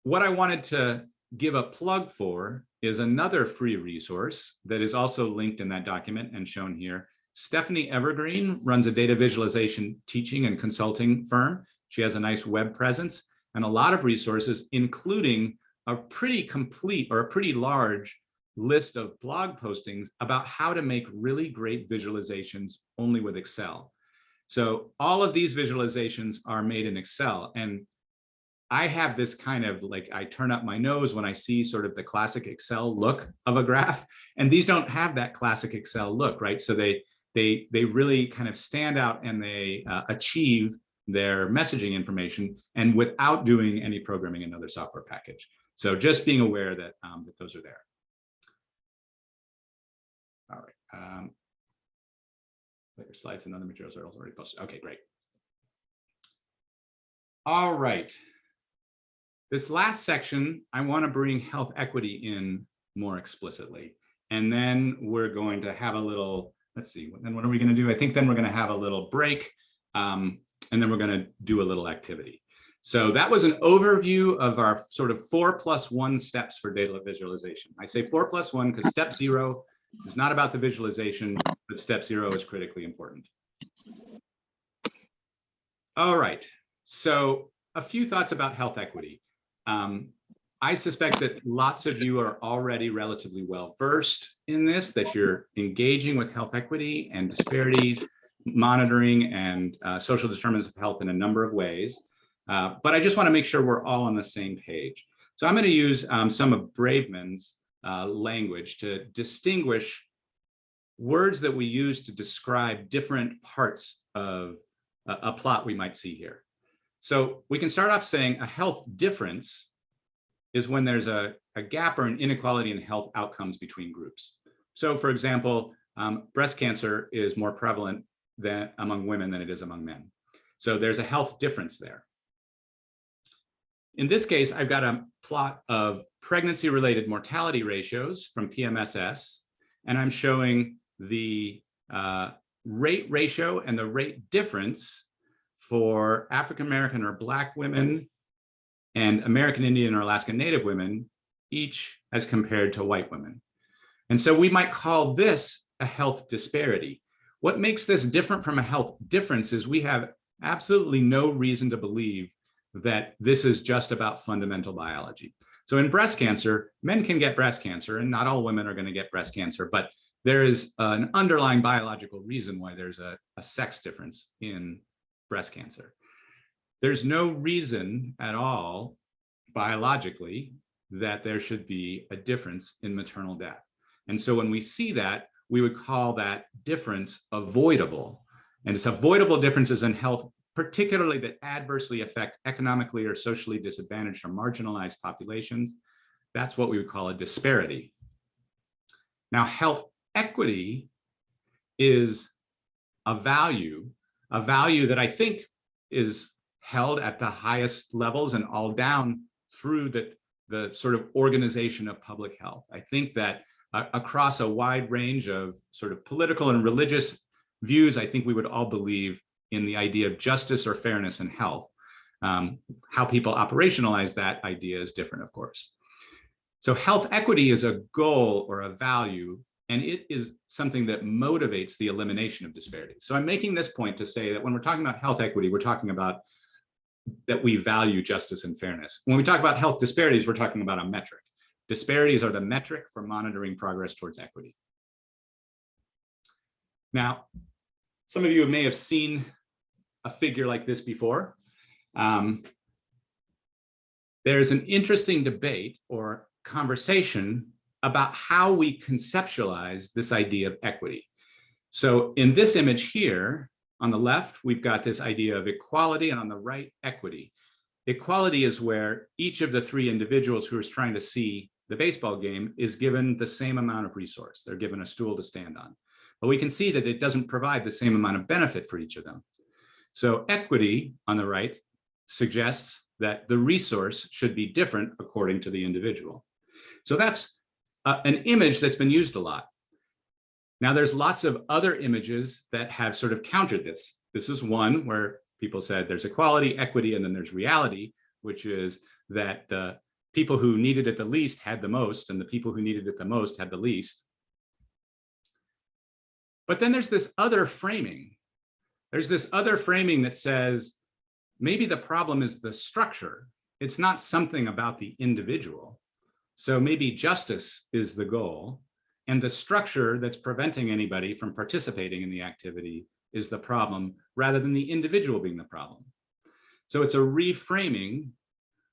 What I wanted to give a plug for is another free resource that is also linked in that document and shown here. Stephanie Evergreen runs a data visualization teaching and consulting firm. She has a nice web presence and a lot of resources, including a pretty complete or a pretty large list of blog postings about how to make really great visualizations only with Excel. So all of these visualizations are made in Excel, and I have this kind of like, I turn up my nose when I see sort of the classic Excel look of a graph, and these don't have that classic Excel look, right? So they really kind of stand out, and they achieve their messaging information and without doing any programming in another software package. So just being aware that, that those are there. All right. Your slides and other materials are already posted. Okay, great. All right. This last section, I want to bring health equity in more explicitly. And then we're going to have a little, let's see, then what are we going to do? I think then we're going to have a little break, and then we're going to do a little activity. So that was an overview of our sort of 4+1 steps for data visualization. I say 4+1 because step 0 is not about the visualization, but step 0 is critically important. All right, so a few thoughts about health equity. I suspect that lots of you are already relatively well versed in this, that you're engaging with health equity and disparities, monitoring and social determinants of health in a number of ways. But I just want to make sure we're all on the same page. So I'm going to use some of Braveman's language to distinguish words that we use to describe different parts of a plot we might see here. So we can start off saying a health difference is when there's a gap or an inequality in health outcomes between groups. So for example, breast cancer is more prevalent than among women than it is among men. So there's a health difference there. In this case, I've got a plot of pregnancy-related mortality ratios from PMSS, and I'm showing the rate ratio and the rate difference for African American or Black women and American Indian or Alaska Native women, each as compared to white women. And so we might call this a health disparity. What makes this different from a health difference is we have absolutely no reason to believe that this is just about fundamental biology. So in breast cancer, men can get breast cancer, and not all women are going to get breast cancer, but there is an underlying biological reason why there's a sex difference in breast cancer. There's no reason at all biologically that there should be a difference in maternal death. And so when we see that, we would call that difference avoidable. And it's avoidable differences in health, particularly that adversely affect economically or socially disadvantaged or marginalized populations. That's what we would call a disparity. Now, health equity is a value that I think is held at the highest levels and all down through the sort of organization of public health. I think that across a wide range of sort of political and religious views, I think we would all believe in the idea of justice or fairness in health. How people operationalize that idea is different, of course. So health equity is a goal or a value, and it is something that motivates the elimination of disparities. So I'm making this point to say that when we're talking about health equity, we're talking about that we value justice and fairness. When we talk about health disparities, we're talking about a metric. Disparities are the metric for monitoring progress towards equity. Now, some of you may have seen a figure like this before. There's an interesting debate or conversation about how we conceptualize this idea of equity. So in this image here, on the left, we've got this idea of equality, and on the right, equity. Equality is where each of the three individuals who is trying to see the baseball game is given the same amount of resource. They're given a stool to stand on. But we can see that it doesn't provide the same amount of benefit for each of them. So equity on the right suggests that the resource should be different according to the individual. So that's an image that's been used a lot. Now there's lots of other images that have sort of countered this. This is one where people said there's equality, equity, and then there's reality, which is that the people who needed it the least had the most, and the people who needed it the most had the least. But then there's this other framing. There's this other framing that says, maybe the problem is the structure. It's not something about the individual. So maybe justice is the goal, and the structure that's preventing anybody from participating in the activity is the problem, rather than the individual being the problem. So it's a reframing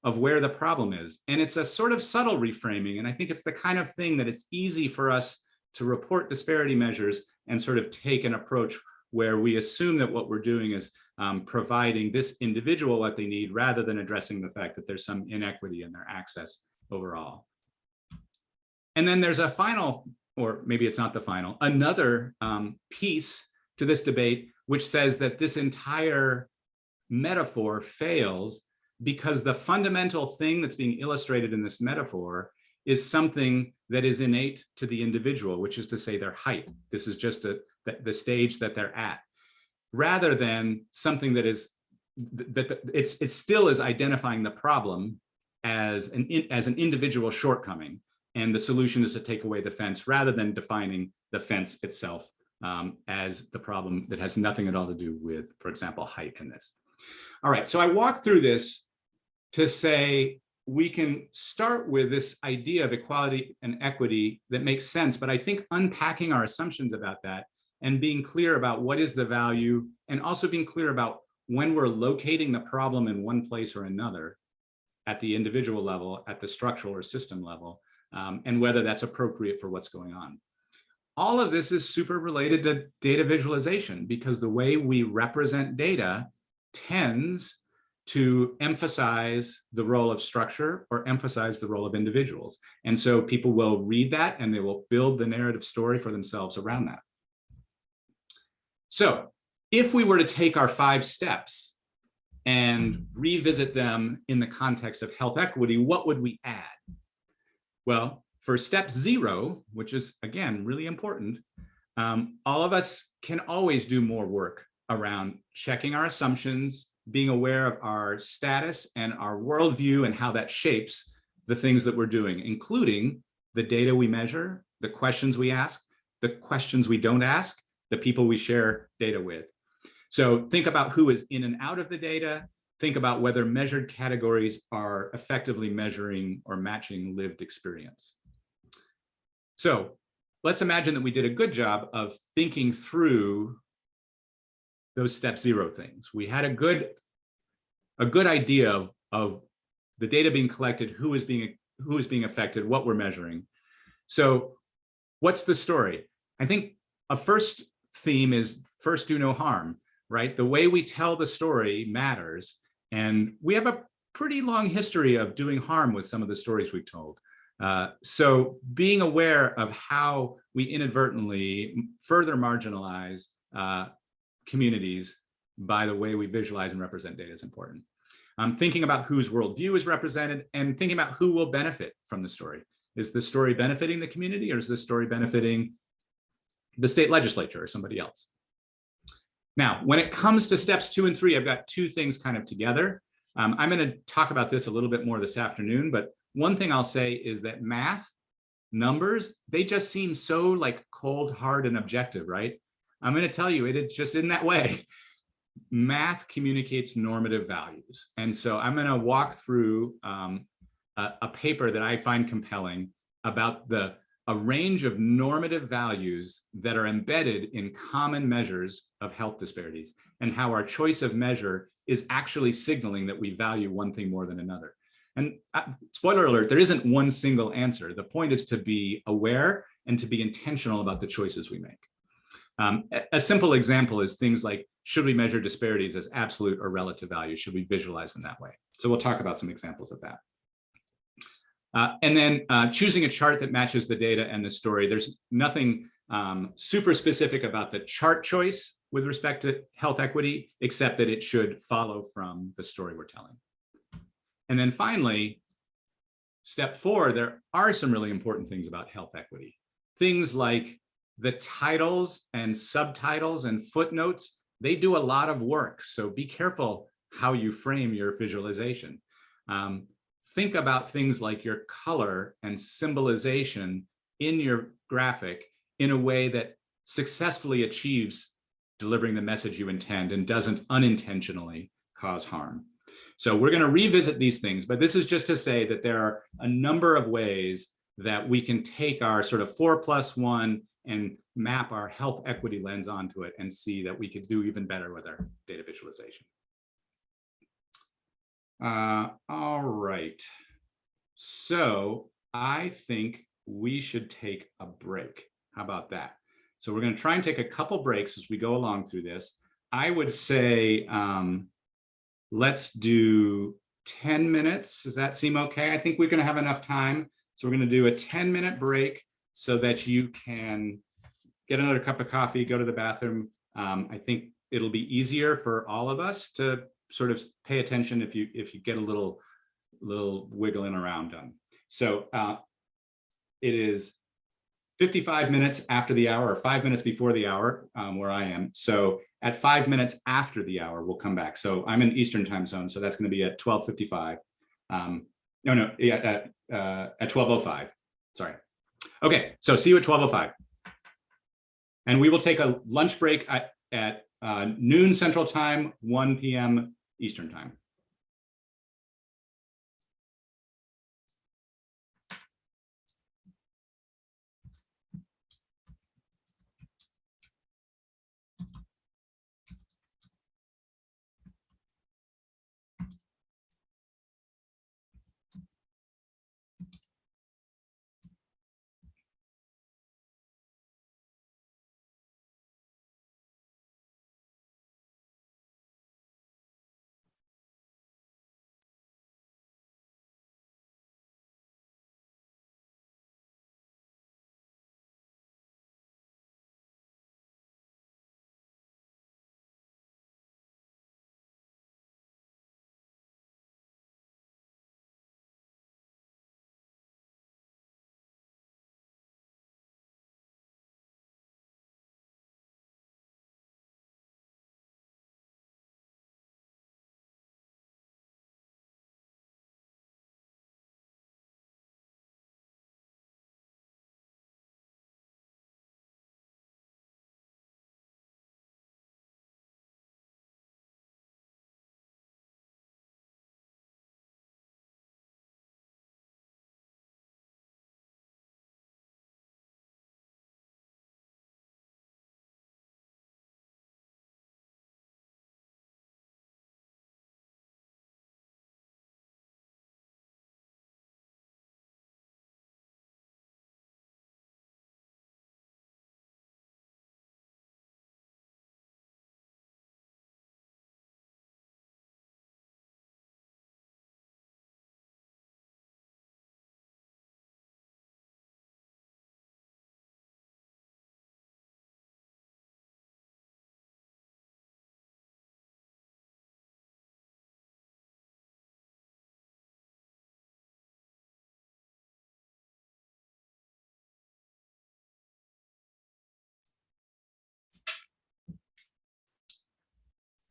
of where the problem is. And it's a sort of subtle reframing. And I think it's the kind of thing that it's easy for us to report disparity measures and sort of take an approach where we assume that what we're doing is providing this individual what they need, rather than addressing the fact that there's some inequity in their access overall. And then there's a final, or maybe it's not the final, another piece to this debate, which says that this entire metaphor fails because the fundamental thing that's being illustrated in this metaphor is something that is innate to the individual, which is to say their height. This is just the stage that they're at, rather than something that is, it still is identifying the problem as an individual shortcoming. And the solution is to take away the fence, rather than defining the fence itself as the problem that has nothing at all to do with, for example, height in this. All right, so I walked through this to say we can start with this idea of equality and equity that makes sense, but I think unpacking our assumptions about that and being clear about what is the value, and also being clear about when we're locating the problem in one place or another, at the individual level, at the structural or system level, and whether that's appropriate for what's going on. All of this is super related to data visualization, because the way we represent data tends to emphasize the role of structure or emphasize the role of individuals. And so people will read that and they will build the narrative story for themselves around that. So if we were to take our 5 steps and revisit them in the context of health equity, what would we add? Well, for step 0, which is, again, really important, all of us can always do more work around checking our assumptions, being aware of our status and our worldview and how that shapes the things that we're doing, including the data we measure, the questions we ask, the questions we don't ask, the people we share data with. So think about who is in and out of the data. Think about whether measured categories are effectively measuring or matching lived experience. So let's imagine that we did a good job of thinking through those step 0 things. We had a good idea of the data being collected, who is being affected, what we're measuring. So what's the story? I think a first theme is first do no harm, right? The way we tell the story matters. And we have a pretty long history of doing harm with some of the stories we've told. So being aware of how we inadvertently further marginalize communities by the way we visualize and represent data is important. Thinking about whose worldview is represented and thinking about who will benefit from the story. Is the story benefiting the community, or is the story benefiting the state legislature or somebody else? Now, when it comes to steps 2 and 3, I've got 2 things kind of together. I'm going to talk about this a little bit more this afternoon, but one thing I'll say is that math, numbers, they just seem so like cold, hard, and objective, right? I'm going to tell you, it just isn't that way. Math communicates normative values. And so I'm going to walk through a paper that I find compelling about a range of normative values that are embedded in common measures of health disparities, and how our choice of measure is actually signaling that we value one thing more than another. And spoiler alert, there isn't one single answer. The point is to be aware and to be intentional about the choices we make. A simple example is things like, should we measure disparities as absolute or relative values? Should we visualize them that way? So we'll talk about some examples of that. And then choosing a chart that matches the data and the story. There's nothing super specific about the chart choice with respect to health equity, except that it should follow from the story we're telling. And then finally, step 4, there are some really important things about health equity. Things like the titles and subtitles and footnotes, they do a lot of work. So be careful how you frame your visualization. Think about things like your color and symbolization in your graphic in a way that successfully achieves delivering the message you intend and doesn't unintentionally cause harm. So we're going to revisit these things, but this is just to say that there are a number of ways that we can take our sort of 4+1 and map our health equity lens onto it and see that we could do even better with our data visualization. All right. So I think we should take a break. How about that? So we're going to try and take a couple breaks as we go along through this. I would say let's do 10 minutes. Does that seem okay? I think we're going to have enough time. So we're going to do a 10-minute break so that you can get another cup of coffee, go to the bathroom. I think it'll be easier for all of us to sort of pay attention if you get a little wiggling around done. So it is 55 minutes after the hour, or 5 minutes before the hour where I am. So at 5 minutes after the hour, we'll come back. So I'm in Eastern time zone, so that's going to be at 12:55. At 12:05. Sorry. Okay, so see you at 12:05. And we will take a lunch break at noon Central Time, 1 p.m. Eastern Time.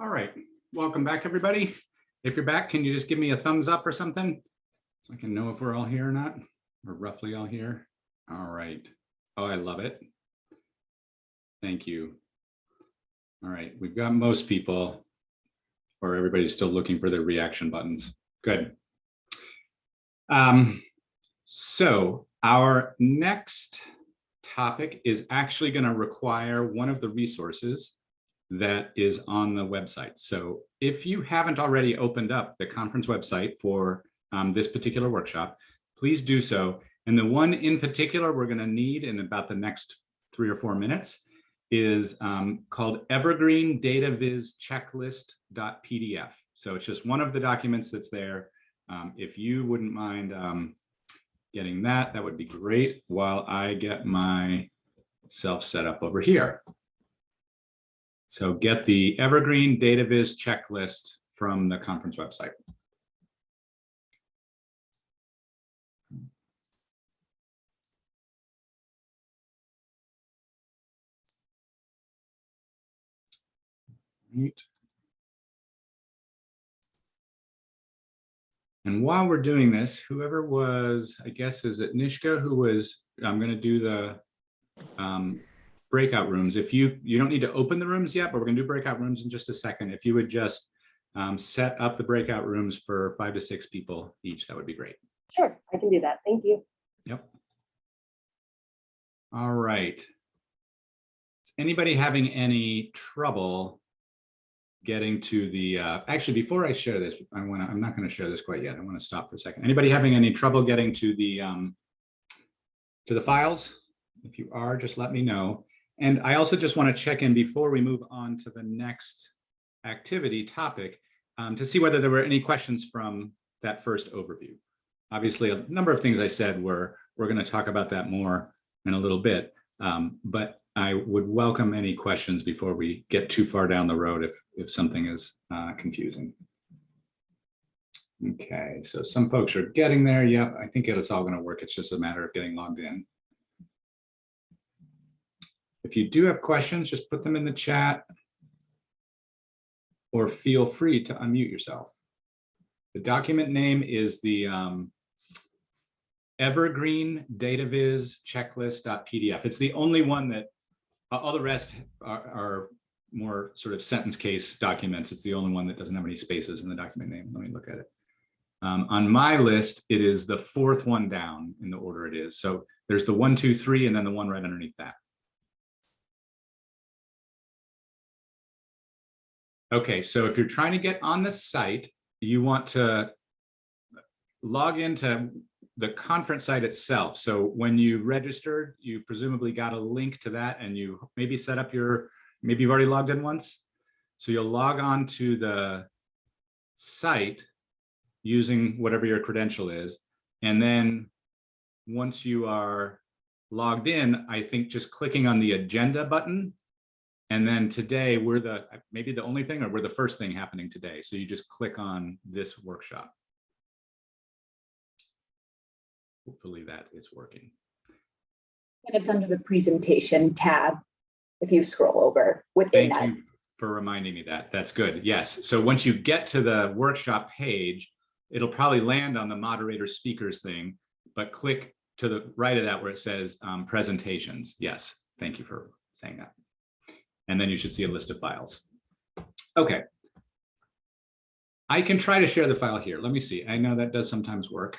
All right, welcome back, everybody. If you're back, can you just give me a thumbs up or something? So I can know if we're all here or not, or roughly all here. All right. Oh, I love it. Thank you. All right, we've got most people, or everybody's still looking for their reaction buttons. Good. So our next topic is actually going to require one of the resources that is on the website. So if you haven't already opened up the conference website for this particular workshop, please do so. And the one in particular we're going to need in about the next 3 or 4 minutes is called Evergreen Data Viz Checklist.pdf. So it's just one of the documents that's there. If you wouldn't mind getting that, that would be great while I get myself set up over here. So get the Evergreen Data Viz checklist from the conference website. Right. And while we're doing this, whoever was, I guess, is it Nishka who was, I'm going to do the breakout rooms. If you don't need to open the rooms yet, but we're going to do breakout rooms in just a second. If you would just set up the breakout rooms for 5 to 6 people each, that would be great. Sure, I can do that. Thank you. Yep. All right. Is anybody having any trouble getting to the, actually, before I share this, I'm not going to share this quite yet. I want to stop for a second. Anybody having any trouble getting to the files? If you are, just let me know. And I also just want to check in before we move on to the next activity topic to see whether there were any questions from that first overview. Obviously, a number of things I said we're going to talk about that more in a little bit, but I would welcome any questions before we get too far down the road if something is confusing. Okay, so some folks are getting there. Yep, I think it's all going to work. It's just a matter of getting logged in. If you do have questions, just put them in the chat or feel free to unmute yourself. The document name is the Evergreen Data Viz Checklist.pdf. It's the only one that all the rest are more sort of sentence case documents. It's the only one that doesn't have any spaces in the document name. Let me look at it. On my list, it is the 4th one down in the order it is. So there's the 1, 2, 3, and then the one right underneath that. Okay, so if you're trying to get on the site, you want to log into the conference site itself. So when you registered, you presumably got a link to that and you maybe set up maybe you've already logged in once. So you'll log on to the site using whatever your credential is. And then once you are logged in, I think just clicking on the agenda button. And then today we're maybe the only thing, or we're the first thing happening today. So you just click on this workshop. Hopefully that is working. And it's under the presentation tab if you scroll over within that. Thank you for reminding me that. That's good. Yes. So once you get to the workshop page, it'll probably land on the moderator speakers thing, but click to the right of that where it says presentations. Yes. Thank you for saying that. And then you should see a list of files. Okay. I can try to share the file here. Let me see. I know that does sometimes work.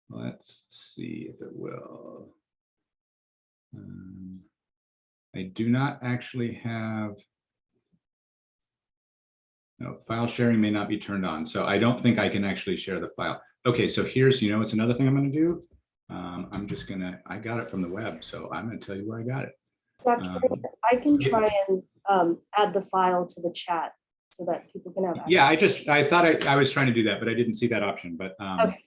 Let's see if it will. I do not actually have, no, file sharing may not be turned on. So I don't think I can actually share the file. Okay, so here's, it's another thing I'm gonna do. I'm just gonna, I got it from the web, so I'm gonna tell you where I got it. Dr. Kramer, I can try and add the file to the chat so that people can have access. Yeah, I thought I was trying to do that, but I didn't see that option, but okay.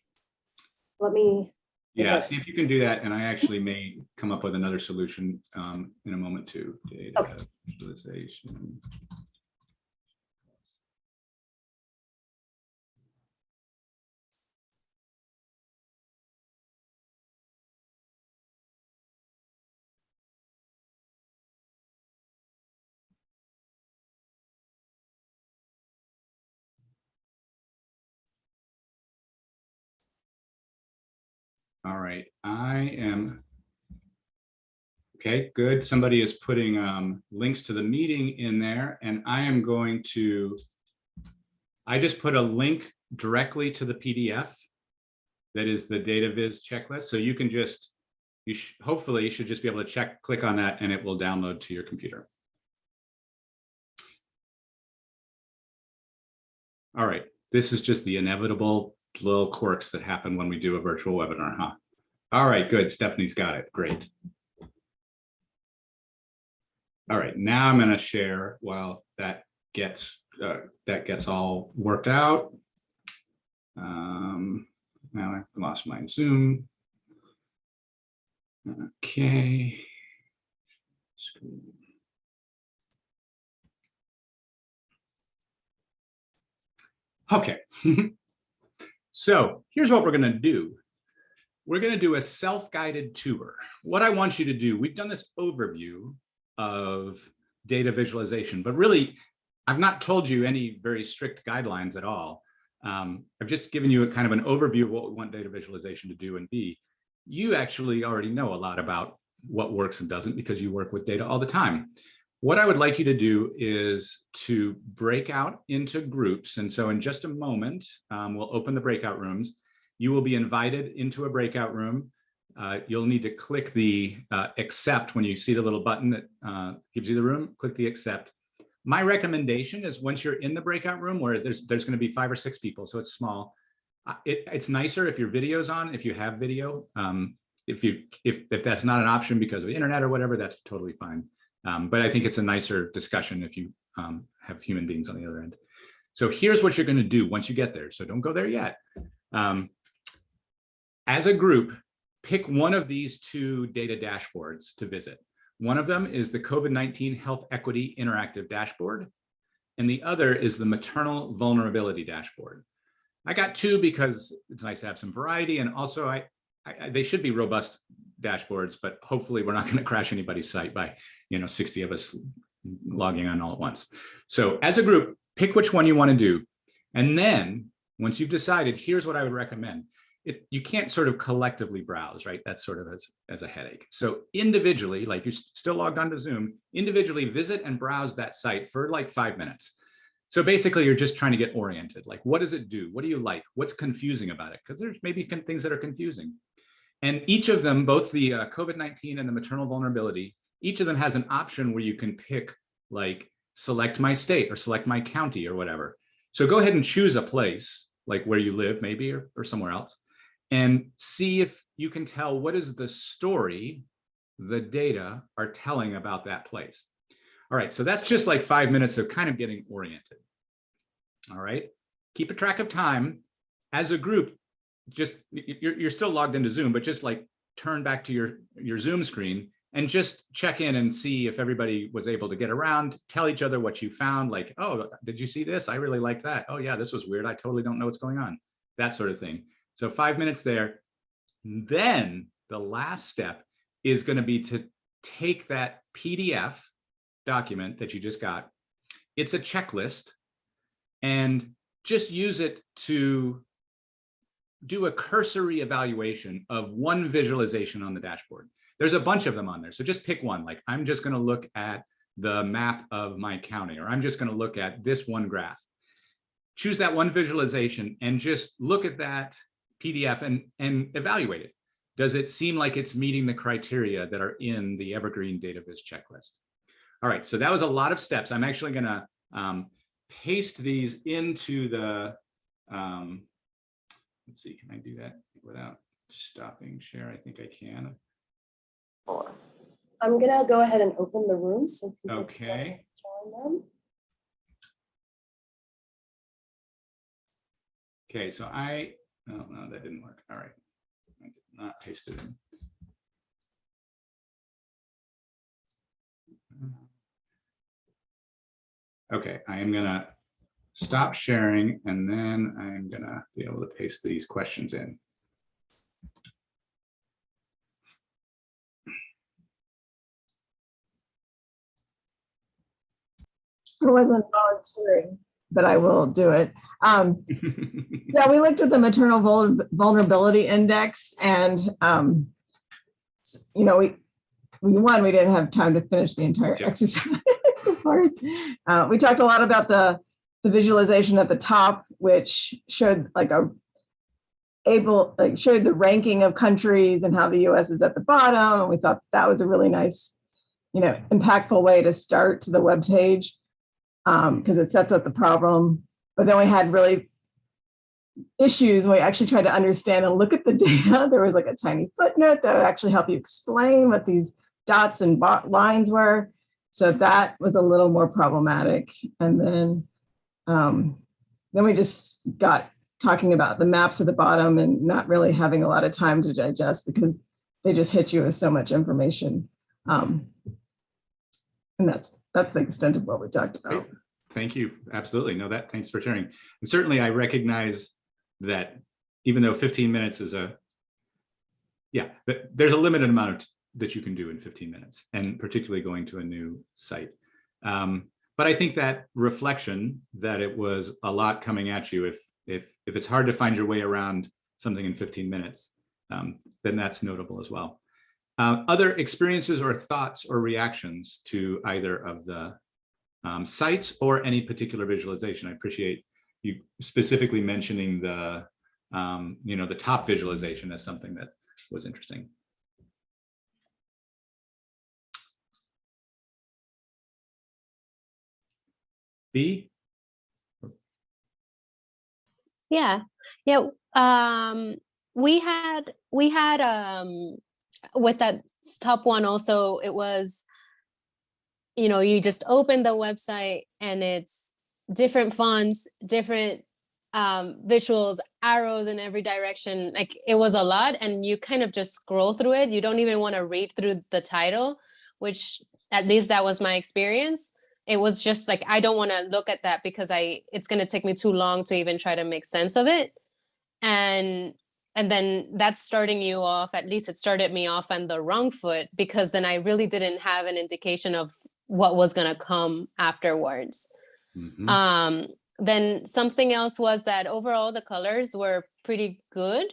Let me. Yeah, see if you can do that, and I actually may come up with another solution in a moment too. Data Okay. visualization. All right, I am. Okay, good. Somebody is putting links to the meeting in there, and I am going to, I just put a link directly to the PDF that is the data viz checklist. So you can just, hopefully you should just be able to click on that and it will download to your computer. All right, this is just the inevitable little quirks that happen when we do a virtual webinar, huh? All right, good. Stephanie's got it. Great. All right, now I'm going to share while that gets all worked out. Now I've lost my Zoom. Okay. Okay. So here's what we're going to do. We're going to do a self-guided tour. What I want you to do, we've done this overview of data visualization, but really, I've not told you any very strict guidelines at all. I've just given you a kind of an overview of what we want data visualization to do and be. You actually already know a lot about what works and doesn't because you work with data all the time. What I would like you to do is to break out into groups. And so in just a moment, we'll open the breakout rooms. You will be invited into a breakout room. You'll need to click the accept when you see the little button that gives you the room, click the accept. My recommendation is once you're in the breakout room where there's going to be 5 or 6 people, so it's small. It's nicer if your video's on, if you have video. If that's not an option because of the internet or whatever, that's totally fine. But I think it's a nicer discussion if you have human beings on the other end. So here's what you're going to do once you get there. So don't go there yet. As a group, pick one of these 2 data dashboards to visit. One of them is the COVID-19 Health Equity Interactive Dashboard, and the other is the Maternal Vulnerability Dashboard. I got 2 because it's nice to have some variety, and also they should be robust dashboards, but hopefully we're not going to crash anybody's site by 60 of us logging on all at once. So as a group, pick which one you want to do, and then once you've decided, here's what I would recommend. You can't sort of collectively browse, right? That's sort of as a headache. So individually, like you're still logged onto Zoom, individually visit and browse that site for like 5 minutes. So basically you're just trying to get oriented. Like, what does it do? What do you like? What's confusing about it? Because there's maybe things that are confusing. And each of them, both the COVID-19 and the maternal vulnerability, each of them has an option where you can pick like select my state or select my county or whatever. So go ahead and choose a place like where you live maybe or somewhere else, and see if you can tell what is the story the data are telling about that place. All right, so that's just like 5 minutes of kind of getting oriented. All right, keep a track of time. As a group, just you're still logged into Zoom, but just like turn back to your Zoom screen and just check in and see if everybody was able to get around, tell each other what you found, like, oh, did you see this? I really like that. Oh yeah, this was weird. I totally don't know what's going on. That sort of thing. So 5 minutes there. Then the last step is going to be to take that PDF document that you just got. It's a checklist, and just use it to do a cursory evaluation of one visualization on the dashboard. There's a bunch of them on there. So just pick one. Like, I'm just going to look at the map of my county, or I'm just going to look at this one graph. Choose that one visualization and just look at that PDF and evaluate it. Does it seem like it's meeting the criteria that are in the Evergreen Data Viz checklist? All right, so that was a lot of steps. I'm actually going to paste these into the, let's see, can I do that without stopping share? I think I can. I'm gonna go ahead and open the room so people Okay. can join them. Okay, so oh no, that didn't work. All right, I did not paste it in. Okay, I am gonna stop sharing and then I'm gonna be able to paste these questions in. I wasn't volunteering. but I will do it. Yeah, we looked at the maternal vulnerability index, and we didn't have time to finish the entire exercise. Of course, we talked a lot about the visualization at the top, which showed showed the ranking of countries and how the U.S. is at the bottom. And we thought that was a really nice, impactful way to start to the web page, because it sets up the problem. But then we had really issues when we actually tried to understand and look at the data. There was like a tiny footnote that would actually help you explain what these dots and lines were. So that was a little more problematic. And then we just got talking about the maps at the bottom and not really having a lot of time to digest because they just hit you with so much information. And that's the extent of what we talked about. Great. Thank you. Absolutely. No, thanks for sharing. And certainly I recognize that even though 15 minutes is there's a limited amount that you can do in 15 minutes, and particularly going to a new site. But I think that reflection that it was a lot coming at you, if it's hard to find your way around something in 15 minutes, then that's notable as well. Other experiences or thoughts or reactions to either of the sites or any particular visualization? I appreciate you specifically mentioning the the top visualization as something that was interesting. B? Yeah. We had with that top one also, it was, you just open the website and it's different fonts, different visuals, arrows in every direction. Like, it was a lot, and you kind of just scroll through it. You don't even want to read through the title, which at least that was my experience. It was just like, I don't want to look at that because it's going to take me too long to even try to make sense of it. And then that's starting you off, at least it started me off on the wrong foot, because then I really didn't have an indication of what was going to come afterwards. Mm-hmm. Then something else was that overall the colors were pretty good.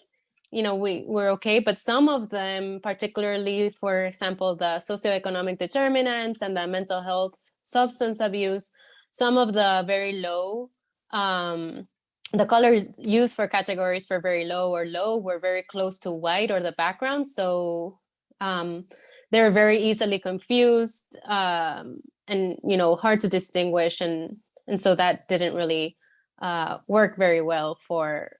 We were okay, but some of them, particularly, for example, the socioeconomic determinants and the mental health, substance abuse, some of the very low, the colors used for categories for very low or low were very close to white or the background. So they're very easily confused and, hard to distinguish. And so that didn't really work very well for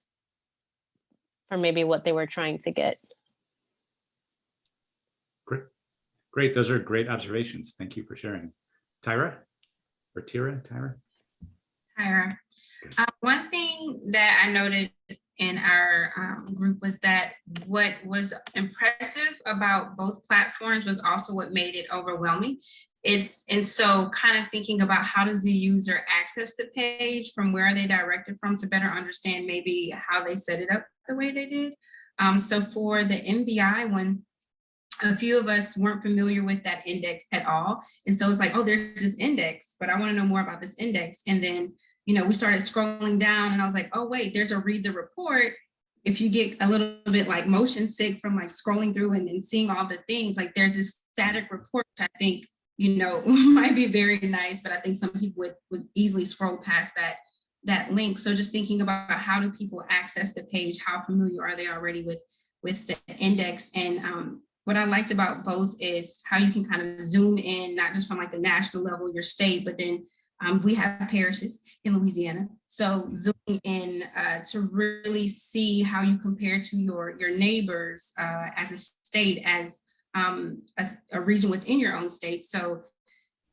maybe what they were trying to get. Great. Those are great observations. Thank you for sharing. Tyra? Tyra? One thing that I noted in our group was that what was impressive about both platforms was also what made it overwhelming. And so kind of thinking about how does the user access the page, from where are they directed from, to better understand maybe how they set it up the way they did. So for the MBI one, a few of us weren't familiar with that index at all. And so it's like, oh, there's this index, but I want to know more about this index. And then, we started scrolling down and I was like, oh, wait, there's a read the report. If you get a little bit like motion sick from like scrolling through and seeing all the things, like there's this static report, which I think, might be very nice, but I think some people would easily scroll past that link. So just thinking about how do people access the page? How familiar are they already with the index? And what I liked about both is how you can kind of zoom in, not just from like the national level, your state, but then we have parishes in Louisiana. So zooming in to really see how you compare to your neighbors as a state, as a region within your own state. So,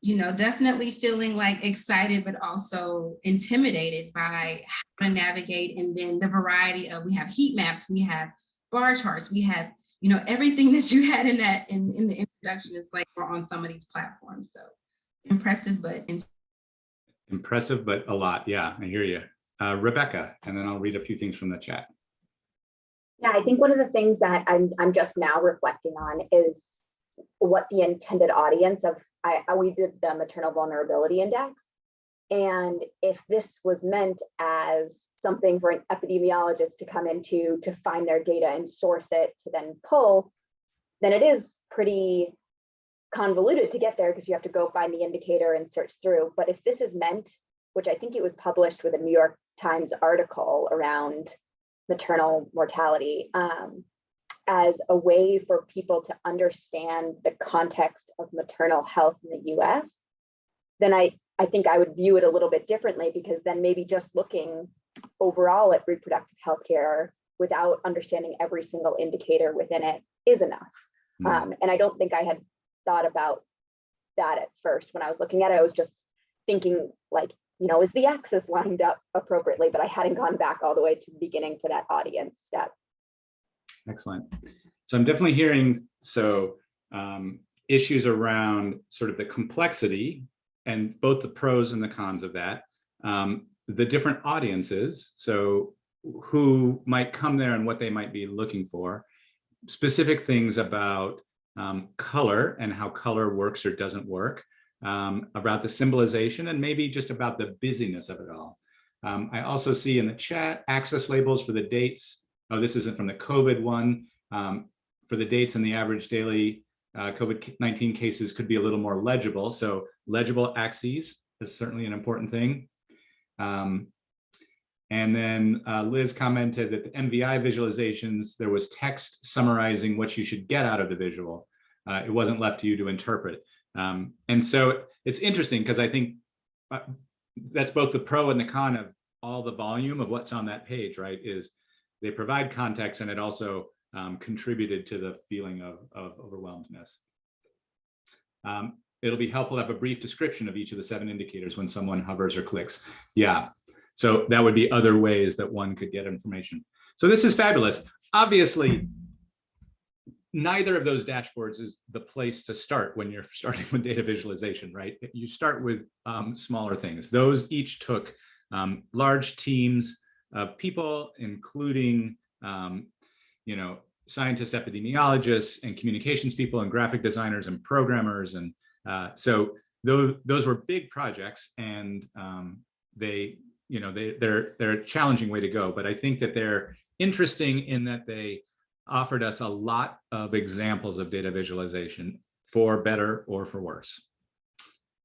definitely feeling like excited, but also intimidated by how to navigate. And then the variety of, we have heat maps, we have bar charts, we have, everything that you had in the introduction is like we're on some of these platforms. So impressive, but a lot. Yeah, I hear you. Rebecca, and then I'll read a few things from the chat. Yeah, I think one of the things that I'm just now reflecting on is what the intended audience of, we did the maternal vulnerability index. And if this was meant as something for an epidemiologist to come into to find their data and source it to then pull, then it is pretty convoluted to get there because you have to go find the indicator and search through. But if this is meant, which I think it was published with a New York Times article around maternal mortality, as a way for people to understand the context of maternal health in the US, then I think I would view it a little bit differently, because then maybe just looking overall at reproductive health care without understanding every single indicator within it is enough. And I don't think I had thought about that at first when I was looking at it. I was just thinking like, you know, is the axis lined up appropriately? But I hadn't gone back all the way to the beginning for that audience step. Excellent. So I'm definitely hearing issues around sort of the complexity and both the pros and the cons of that, the different audiences, so who might come there and what they might be looking for, specific things about color and how color works or doesn't work, about the symbolization, and maybe just about the busyness of it all. I also see in the chat access labels for the dates. Oh, this isn't from the COVID one. For the dates and the average daily COVID-19 cases could be a little more legible. So legible axes is certainly an important thing. And then Liz commented that the MVI visualizations, there was text summarizing what you should get out of the visual. It wasn't left to you to interpret. And so it's interesting because I think that's both the pro and the con of all the volume of what's on that page, right? Is they provide context, and it also contributed to the feeling of overwhelmedness. It'll be helpful to have a brief description of each of the 7 indicators when someone hovers or clicks. Yeah, so that would be other ways that one could get information. So this is fabulous. Obviously, neither of those dashboards is the place to start when you're starting with data visualization, right? You start with smaller things. Those each took large teams of people, including you know, scientists, epidemiologists, and communications people, and graphic designers, and programmers, and so those were big projects, and they, you know, they're a challenging way to go. But I think that they're interesting in that they offered us a lot of examples of data visualization, for better or for worse.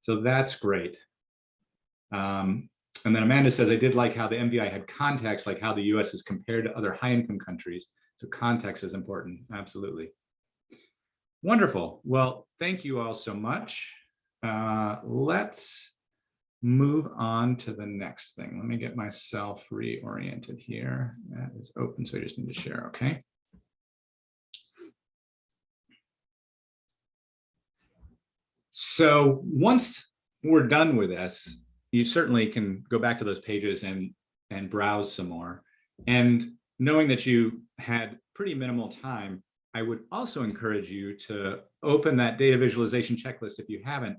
So that's great. And then Amanda says, I did like how the MVI had context, like how the US is compared to other high-income countries. So context is important, absolutely. Wonderful. Well, thank you all so much. Let's move on to the next thing. Let me get myself reoriented here. That is open, so I just need to share, okay? So once we're done with this, you certainly can go back to those pages and browse some more. And knowing that you had pretty minimal time, I would also encourage you to open that data visualization checklist if you haven't,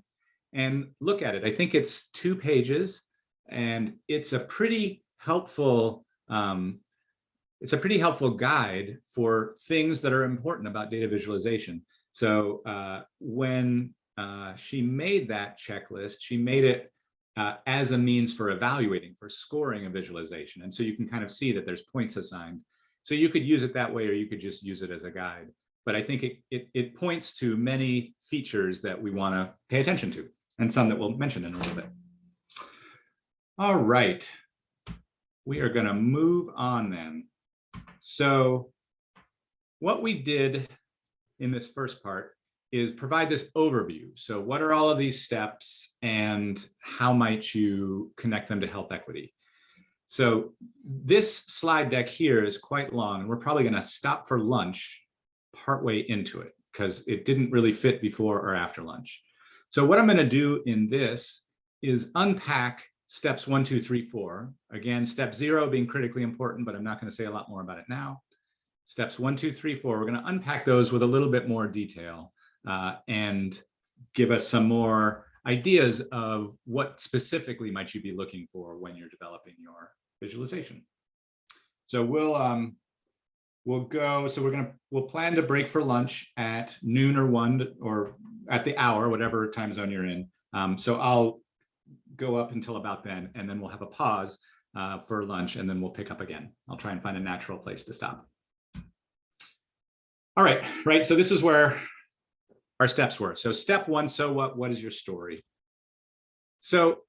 and look at it. I think it's 2 pages, and it's a pretty helpful guide for things that are important about data visualization. So when she made that checklist, she made it as a means for evaluating, for scoring a visualization. And so you can kind of see that there's points assigned. So you could use it that way, or you could just use it as a guide. But I think it points to many features that we want to pay attention to, and some that we'll mention in a little bit. All right, we are going to move on then. So what we did in this first part is provide this overview. So what are all of these steps, and how might you connect them to health equity? So this slide deck here is quite long, and we're probably going to stop for lunch partway into it because it didn't really fit before or after lunch. So what I'm going to do in this is unpack steps 1, 2, 3, 4. Again, step 0 being critically important, but I'm not going to say a lot more about it now. Steps 1, 2, 3, 4, we're going to unpack those with a little bit more detail and give us some more ideas of what specifically might you be looking for when you're developing your visualization. So we'll go, so we'll plan to break for lunch at noon or 1, or at the hour, whatever time zone you're in. So I'll go up until about then, and then we'll have a pause for lunch, and then we'll pick up again. I'll try and find a natural place to stop. All right, so this is where our steps were. So step one, so what is your story? So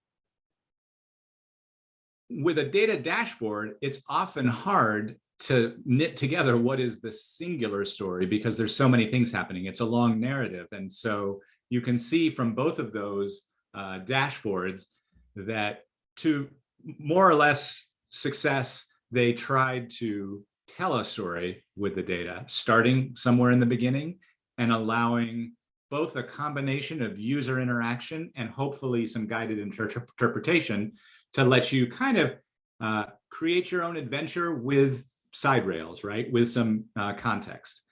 with a data dashboard, it's often hard to knit together what is the singular story because there's so many things happening. It's a long narrative. And so you can see from both of those dashboards that to more or less success, they tried to tell a story with the data, starting somewhere in the beginning and allowing both a combination of user interaction and hopefully some guided interpretation to let you kind of create your own adventure with side rails, right? With some context.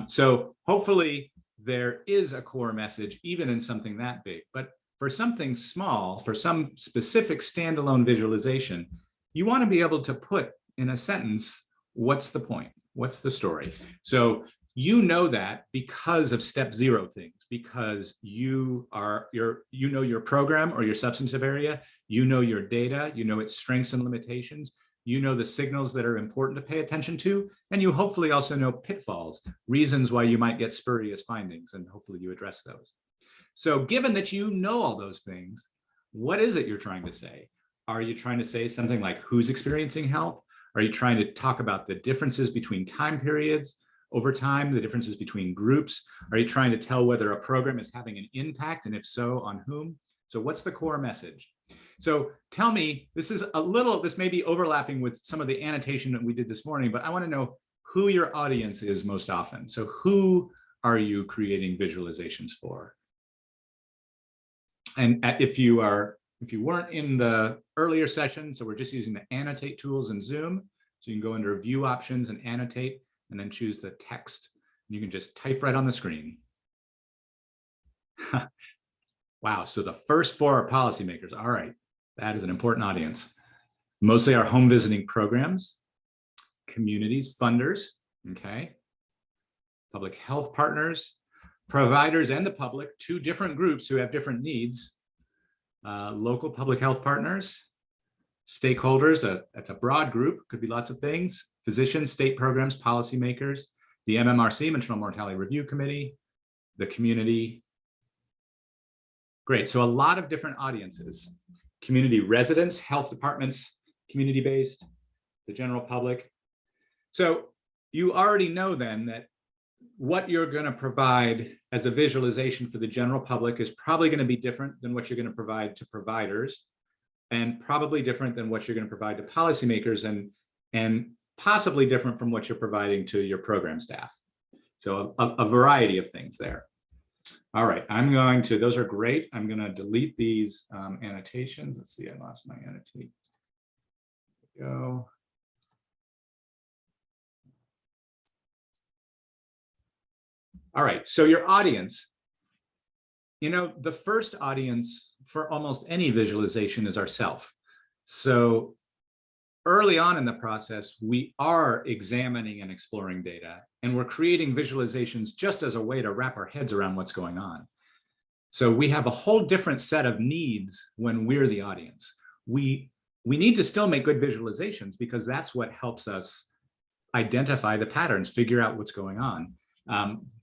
So hopefully there is a core message, even in something that big. But for something small, for some specific standalone visualization, you want to be able to put in a sentence, what's the point? What's the story? So you know that because of step 0 things, because you know your program or your substantive area, you know your data, you know its strengths and limitations, you know the signals that are important to pay attention to, and you hopefully also know pitfalls, reasons why you might get spurious findings, and hopefully you address those. So given that you know all those things, what is it you're trying to say? Are you trying to say something like who's experiencing help? Are you trying to talk about the differences between time periods over time, the differences between groups? Are you trying to tell whether a program is having an impact, and if so, on whom? So what's the core message? So tell me, this may be overlapping with some of the annotation that we did this morning, but I want to know who your audience is most often. So who are you creating visualizations for? And if you weren't in the earlier session, so we're just using the annotate tools in Zoom. So you can go under view options and annotate, and then choose the text. You can just type right on the screen. Wow, so the first 4 are policymakers. All right, that is an important audience. Mostly our home visiting programs, communities, funders, okay, public health partners, providers and the public, 2 different groups who have different needs, local public health partners, stakeholders, that's a broad group, could be lots of things, physicians, state programs, policymakers, the MMRC, Maternal Mortality Review Committee, the community. Great, so a lot of different audiences, community residents, health departments, community-based, the general public. So you already know then that what you're going to provide as a visualization for the general public is probably going to be different than what you're going to provide to providers, and probably different than what you're going to provide to policymakers, and possibly different from what you're providing to your program staff. So a variety of things there. All right, those are great. I'm going to delete these annotations. Let's see, I lost my annotate. There we go. All right, so your audience, the first audience for almost any visualization is ourself. So early on in the process, we are examining and exploring data, and we're creating visualizations just as a way to wrap our heads around what's going on. So we have a whole different set of needs when we're the audience. We need to still make good visualizations because that's what helps us identify the patterns, figure out what's going on.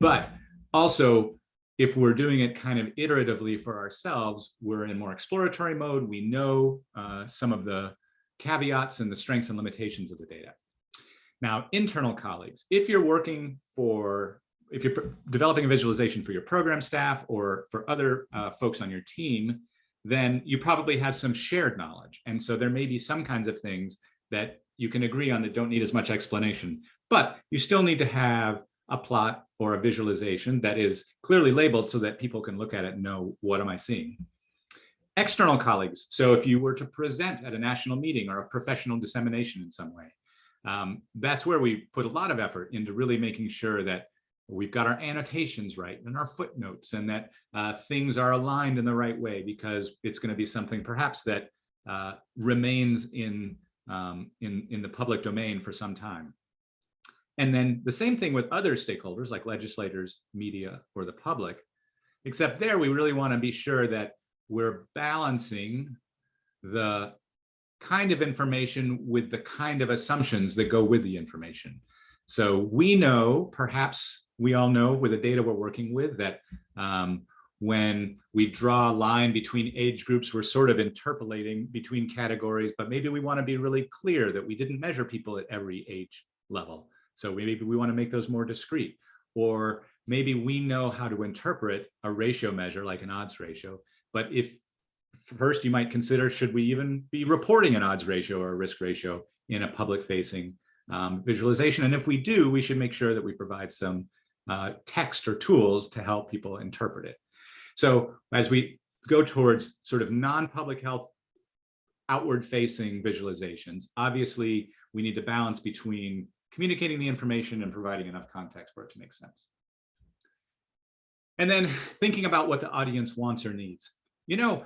But also, if we're doing it kind of iteratively for ourselves, we're in more exploratory mode. We know some of the caveats and the strengths and limitations of the data. Now, internal colleagues, if you're developing a visualization for your program staff or for other folks on your team, then you probably have some shared knowledge. And so there may be some kinds of things that you can agree on that don't need as much explanation, but you still need to have a plot or a visualization that is clearly labeled so that people can look at it and know, what am I seeing? External colleagues. So if you were to present at a national meeting or a professional dissemination in some way, that's where we put a lot of effort into really making sure that we've got our annotations right and our footnotes, and that things are aligned in the right way, because it's going to be something perhaps that remains in the public domain for some time. And then the same thing with other stakeholders like legislators, media, or the public, except there we really want to be sure that we're balancing the kind of information with the kind of assumptions that go with the information. So we know, perhaps we all know with the data we're working with, that when we draw a line between age groups, we're sort of interpolating between categories, but maybe we want to be really clear that we didn't measure people at every age level. So maybe we want to make those more discrete, or maybe we know how to interpret a ratio measure like an odds ratio. But if first you might consider, should we even be reporting an odds ratio or a risk ratio in a public facing visualization? And if we do, we should make sure that we provide some text or tools to help people interpret it. So as we go towards sort of non-public health outward facing visualizations, obviously we need to balance between communicating the information and providing enough context for it to make sense. And then thinking about what the audience wants or needs. You know,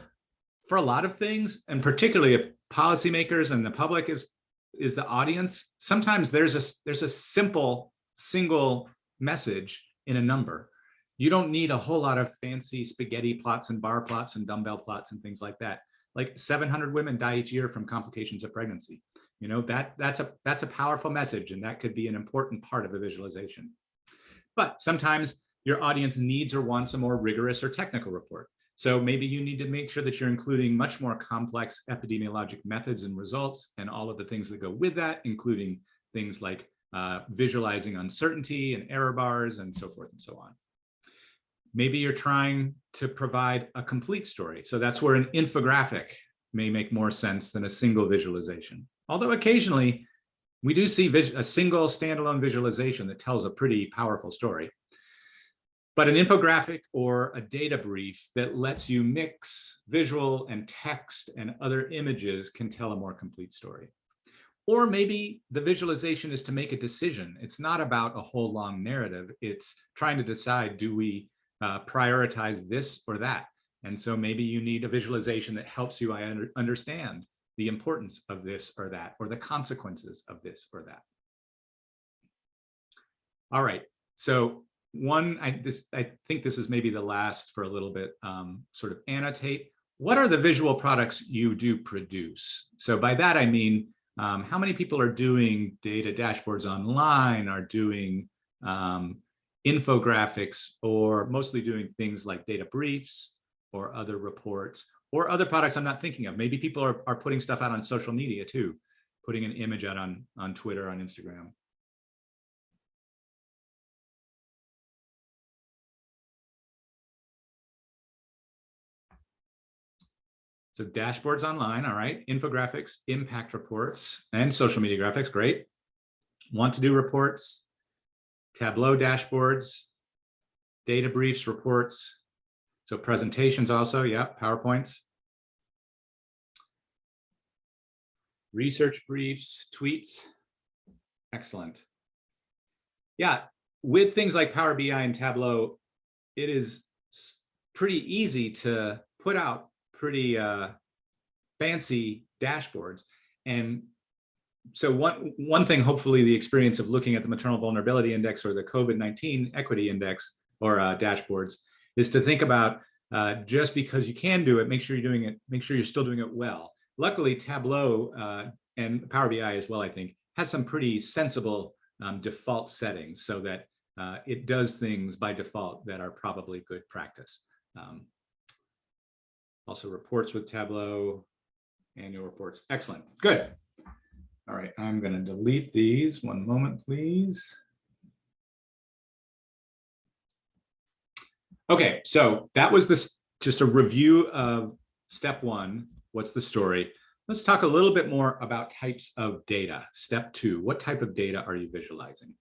for a lot of things, and particularly if policymakers and the public is the audience, sometimes there's a simple single message in a number. You don't need a whole lot of fancy spaghetti plots and bar plots and dumbbell plots and things like that. Like 700 women die each year from complications of pregnancy. You know, that's a powerful message, and that could be an important part of the visualization. But sometimes your audience needs or wants a more rigorous or technical report. So maybe you need to make sure that you're including much more complex epidemiologic methods and results and all of the things that go with that, including things like visualizing uncertainty and error bars and so forth and so on. Maybe you're trying to provide a complete story. So that's where an infographic may make more sense than a single visualization. Although occasionally we do see a single standalone visualization that tells a pretty powerful story. But an infographic or a data brief that lets you mix visual and text and other images can tell a more complete story. Or maybe the visualization is to make a decision. It's not about a whole long narrative. It's trying to decide, do we prioritize this or that? And so maybe you need a visualization that helps you understand the importance of this or that, or the consequences of this or that. All right, so I think this is maybe the last for a little bit, sort of annotate. What are the visual products you do produce? So by that, I mean, how many people are doing data dashboards online, are doing infographics, or mostly doing things like data briefs or other reports, or other products I'm not thinking of. Maybe people are putting stuff out on social media too, putting an image out on Twitter, on Instagram. So dashboards online, all right. Infographics, impact reports, and social media graphics, great. Want to do reports, Tableau dashboards, data briefs, reports. So presentations also, yeah, PowerPoints. Research briefs, tweets, excellent. Yeah, with things like Power BI and Tableau, it is pretty easy to put out pretty fancy dashboards. And so one thing, hopefully the experience of looking at the maternal vulnerability index or the COVID-19 equity index or dashboards is to think about just because you can do it, make sure you're doing it, make sure you're still doing it well. Luckily, Tableau and Power BI as well, I think, has some pretty sensible default settings so that it does things by default that are probably good practice. Also reports with Tableau, annual reports. Excellent, good. All right, I'm gonna delete these. One moment, please. Okay, so that was just a review of step one. What's the story? Let's talk a little bit more about types of data. Step two, what type of data are you visualizing?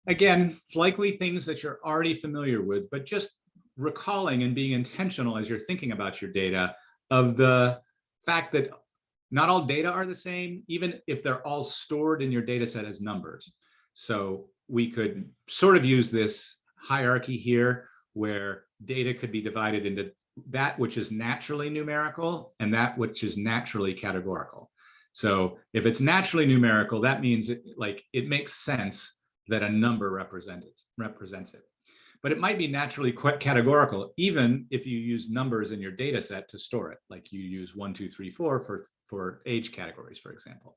Again, likely things that you're already familiar with, but just recalling and being intentional as you're thinking about your data of the fact that not all data are the same, even if they're all stored in your data set as numbers. So we could sort of use this hierarchy here where data could be divided into that which is naturally numerical and that which is naturally categorical. So if it's naturally numerical, that means it makes sense that a number represents it. but it might be naturally quite categorical, even if you use numbers in your data set to store it, like you use 1, 2, 3, 4 for age categories, for example.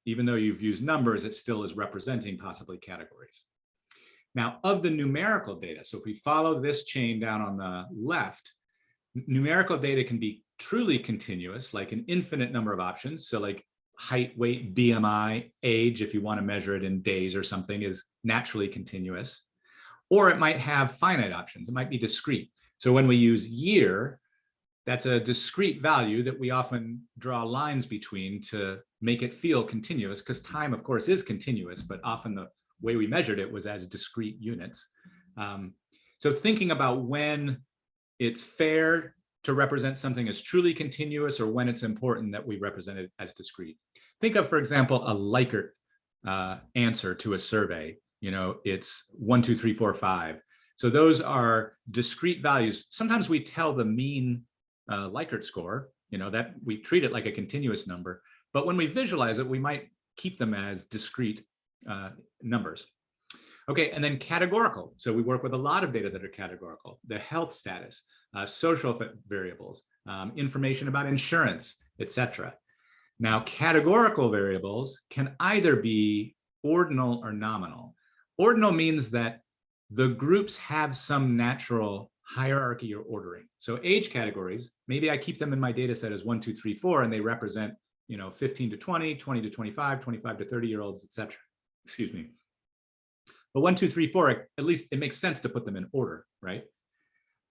Even though you've used numbers, it still is representing possibly categories. Now, of the numerical data, so if we follow this chain down on the left, numerical data can be truly continuous, like an infinite number of options. So like height, weight, BMI, age, if you want to measure it in days or something, is naturally continuous. Or it might have finite options. It might be discrete. So when we use year, that's a discrete value that we often draw lines between to make it feel continuous, because time, of course, is continuous, but often the way we measured it was as discrete units. So thinking about when it's fair to represent something as truly continuous or when it's important that we represent it as discrete. Think of, for example, a Likert answer to a survey. It's 1, 2, 3, 4, 5. So those are discrete values. Sometimes we tell the mean Likert score, that we treat it like a continuous number, but when we visualize it, we might keep them as discrete numbers. Okay, and then categorical. So we work with a lot of data that are categorical: the health status, social variables, information about insurance, etc. Now, categorical variables can either be ordinal or nominal. Ordinal means that the groups have some natural hierarchy or ordering. So age categories, maybe I keep them in my data set as 1, 2, 3, 4, and they represent 15 to 20, 20 to 25, 25 to 30-year-olds, etc. Excuse me. But 1, 2, 3, 4, at least it makes sense to put them in order, right?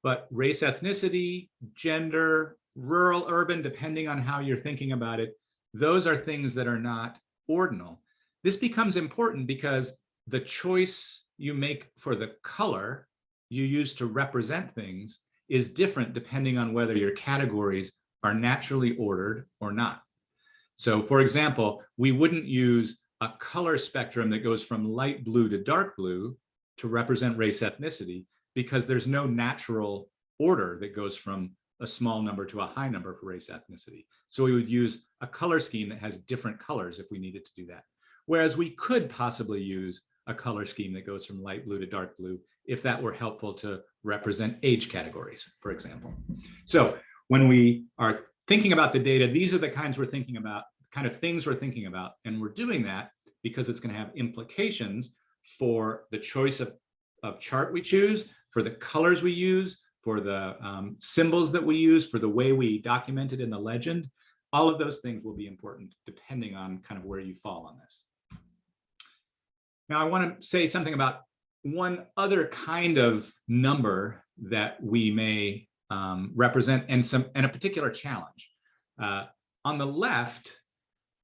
But race, ethnicity, gender, rural, urban, depending on how you're thinking about it, those are things that are not ordinal. This becomes important because the choice you make for the color you use to represent things is different depending on whether your categories are naturally ordered or not. So for example, we wouldn't use a color spectrum that goes from light blue to dark blue to represent race, ethnicity, because there's no natural order that goes from a small number to a high number for race, ethnicity. So we would use a color scheme that has different colors if we needed to do that. Whereas we could possibly use a color scheme that goes from light blue to dark blue if that were helpful to represent age categories, for example. So when we are thinking about the data, these are the kinds we're thinking about, kind of things we're thinking about, and we're doing that because it's going to have implications for the choice of chart we choose, for the colors we use, for the symbols that we use, for the way we document it in the legend. All of those things will be important depending on kind of where you fall on this. Now, I want to say something about one other kind of number that we may represent and a particular challenge. On the left,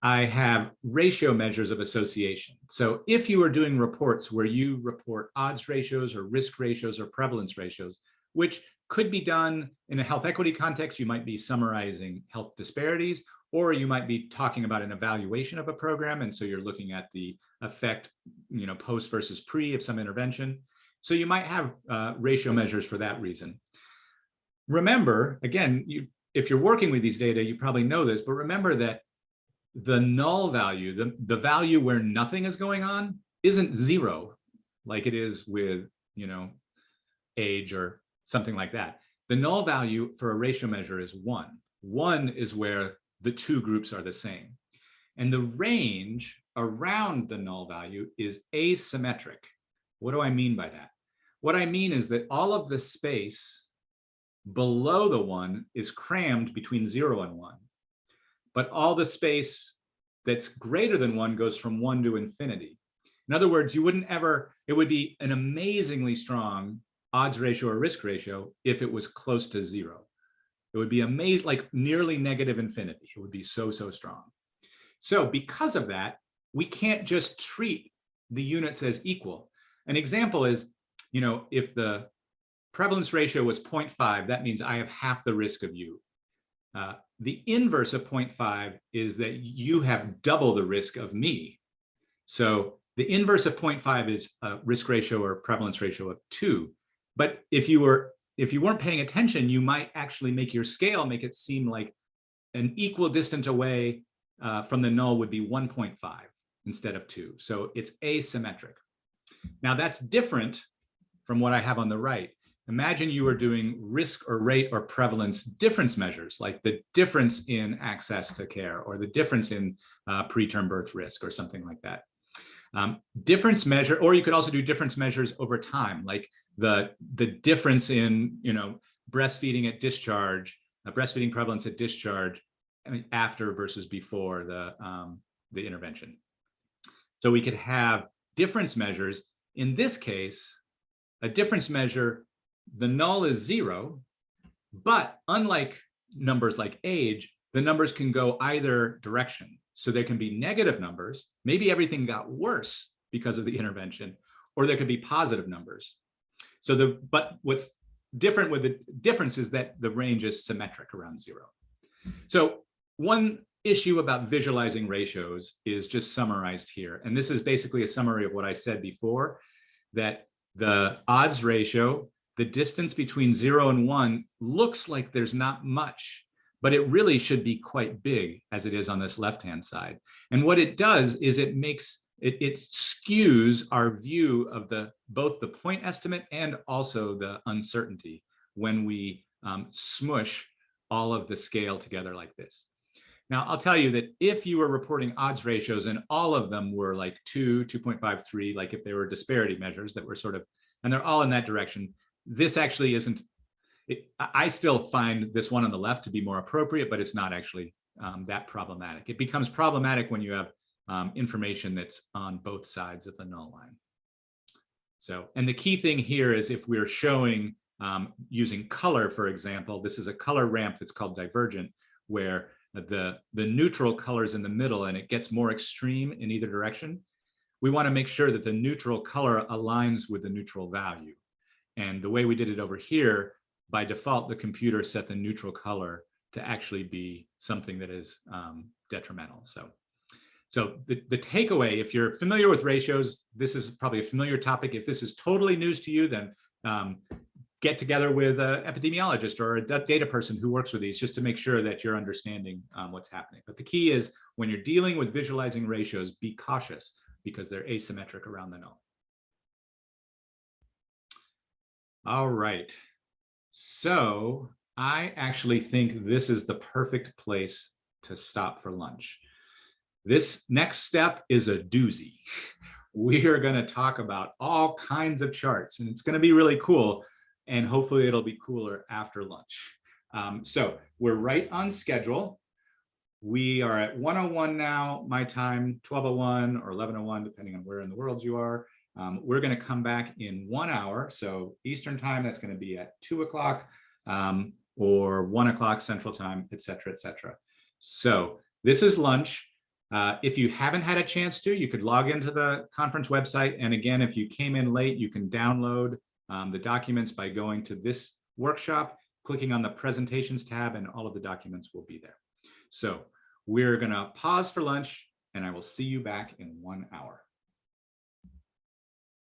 I have ratio measures of association. So if you are doing reports where you report odds ratios or risk ratios or prevalence ratios, which could be done in a health equity context, you might be summarizing health disparities, or you might be talking about an evaluation of a program. And so you're looking at the effect, post versus pre of some intervention. So you might have ratio measures for that reason. Remember, again, if you're working with these data, you probably know this, but remember that the null value, the value where nothing is going on, isn't 0 like it is with, age or something like that. The null value for a ratio measure is 1. 1 is where the two groups are the same. And the range around the null value is asymmetric. What do I mean by that? What I mean is that all of the space below the 1 is crammed between 0 and 1. But all the space that's greater than 1 goes from 1 to infinity. In other words, it would be an amazingly strong odds ratio or risk ratio if it was close to 0. It would be amazing, like nearly negative infinity. It would be so, so strong. So because of that, we can't just treat the units as equal. An example is, if the prevalence ratio was 0.5, that means I have half the risk of you. The inverse of 0.5 is that you have double the risk of me. So the inverse of 0.5 is a risk ratio or prevalence ratio of 2. But if you weren't paying attention, you might actually make your scale make it seem like an equal distance away from the null would be 1.5 instead of 2. So it's asymmetric. Now that's different from what I have on the right. Imagine you were doing risk or rate or prevalence difference measures, like the difference in access to care or the difference in preterm birth risk or something like that. Difference measure, or you could also do difference measures over time, like the difference in, breastfeeding at discharge, breastfeeding prevalence at discharge, after versus before the intervention. So we could have difference measures. In this case, a difference measure, the null is 0, but unlike numbers like age, the numbers can go either direction. So there can be negative numbers, maybe everything got worse because of the intervention, or there could be positive numbers. So but what's different with the difference is that the range is symmetric around 0. So one issue about visualizing ratios is just summarized here. And this is basically a summary of what I said before, that the odds ratio, the distance between 0 and 1 looks like there's not much, but it really should be quite big as it is on this left-hand side. And what it does is it skews our view of both the point estimate and also the uncertainty when we smush all of the scale together like this. Now, I'll tell you that if you were reporting odds ratios and all of them were like 2, 2.5, 3, like if they were disparity measures that were sort of, and they're all in that direction, this actually isn't, I still find this one on the left to be more appropriate, but it's not actually that problematic. It becomes problematic when you have information that's on both sides of the null line. So, and the key thing here is if we're showing using color, for example, this is a color ramp that's called divergent, where the neutral color is in the middle and it gets more extreme in either direction. We want to make sure that the neutral color aligns with the neutral value. And the way we did it over here, by default, the computer set the neutral color to actually be something that is detrimental. So the takeaway, if you're familiar with ratios, this is probably a familiar topic. If this is totally news to you, then get together with an epidemiologist or a data person who works with these just to make sure that you're understanding what's happening. But the key is when you're dealing with visualizing ratios, be cautious because they're asymmetric around the null. All right. So I actually think this is the perfect place to stop for lunch. This next step is a doozy. We are going to talk about all kinds of charts, and it's going to be really cool. And hopefully it'll be cooler after lunch. So we're right on schedule. We are at 1:01 now, my time, 12:01 or 11:01, depending on where in the world you are. We're going to come back in 1 hour. So Eastern time, that's going to be at 2 o'clock or 1 o'clock Central time, et cetera, et cetera. So this is lunch. If you haven't had a chance to, you could log into the conference website. And again, if you came in late, you can download the documents by going to this workshop, clicking on the presentations tab, and all of the documents will be there. So we're going to pause for lunch, and I will see you back in 1 hour.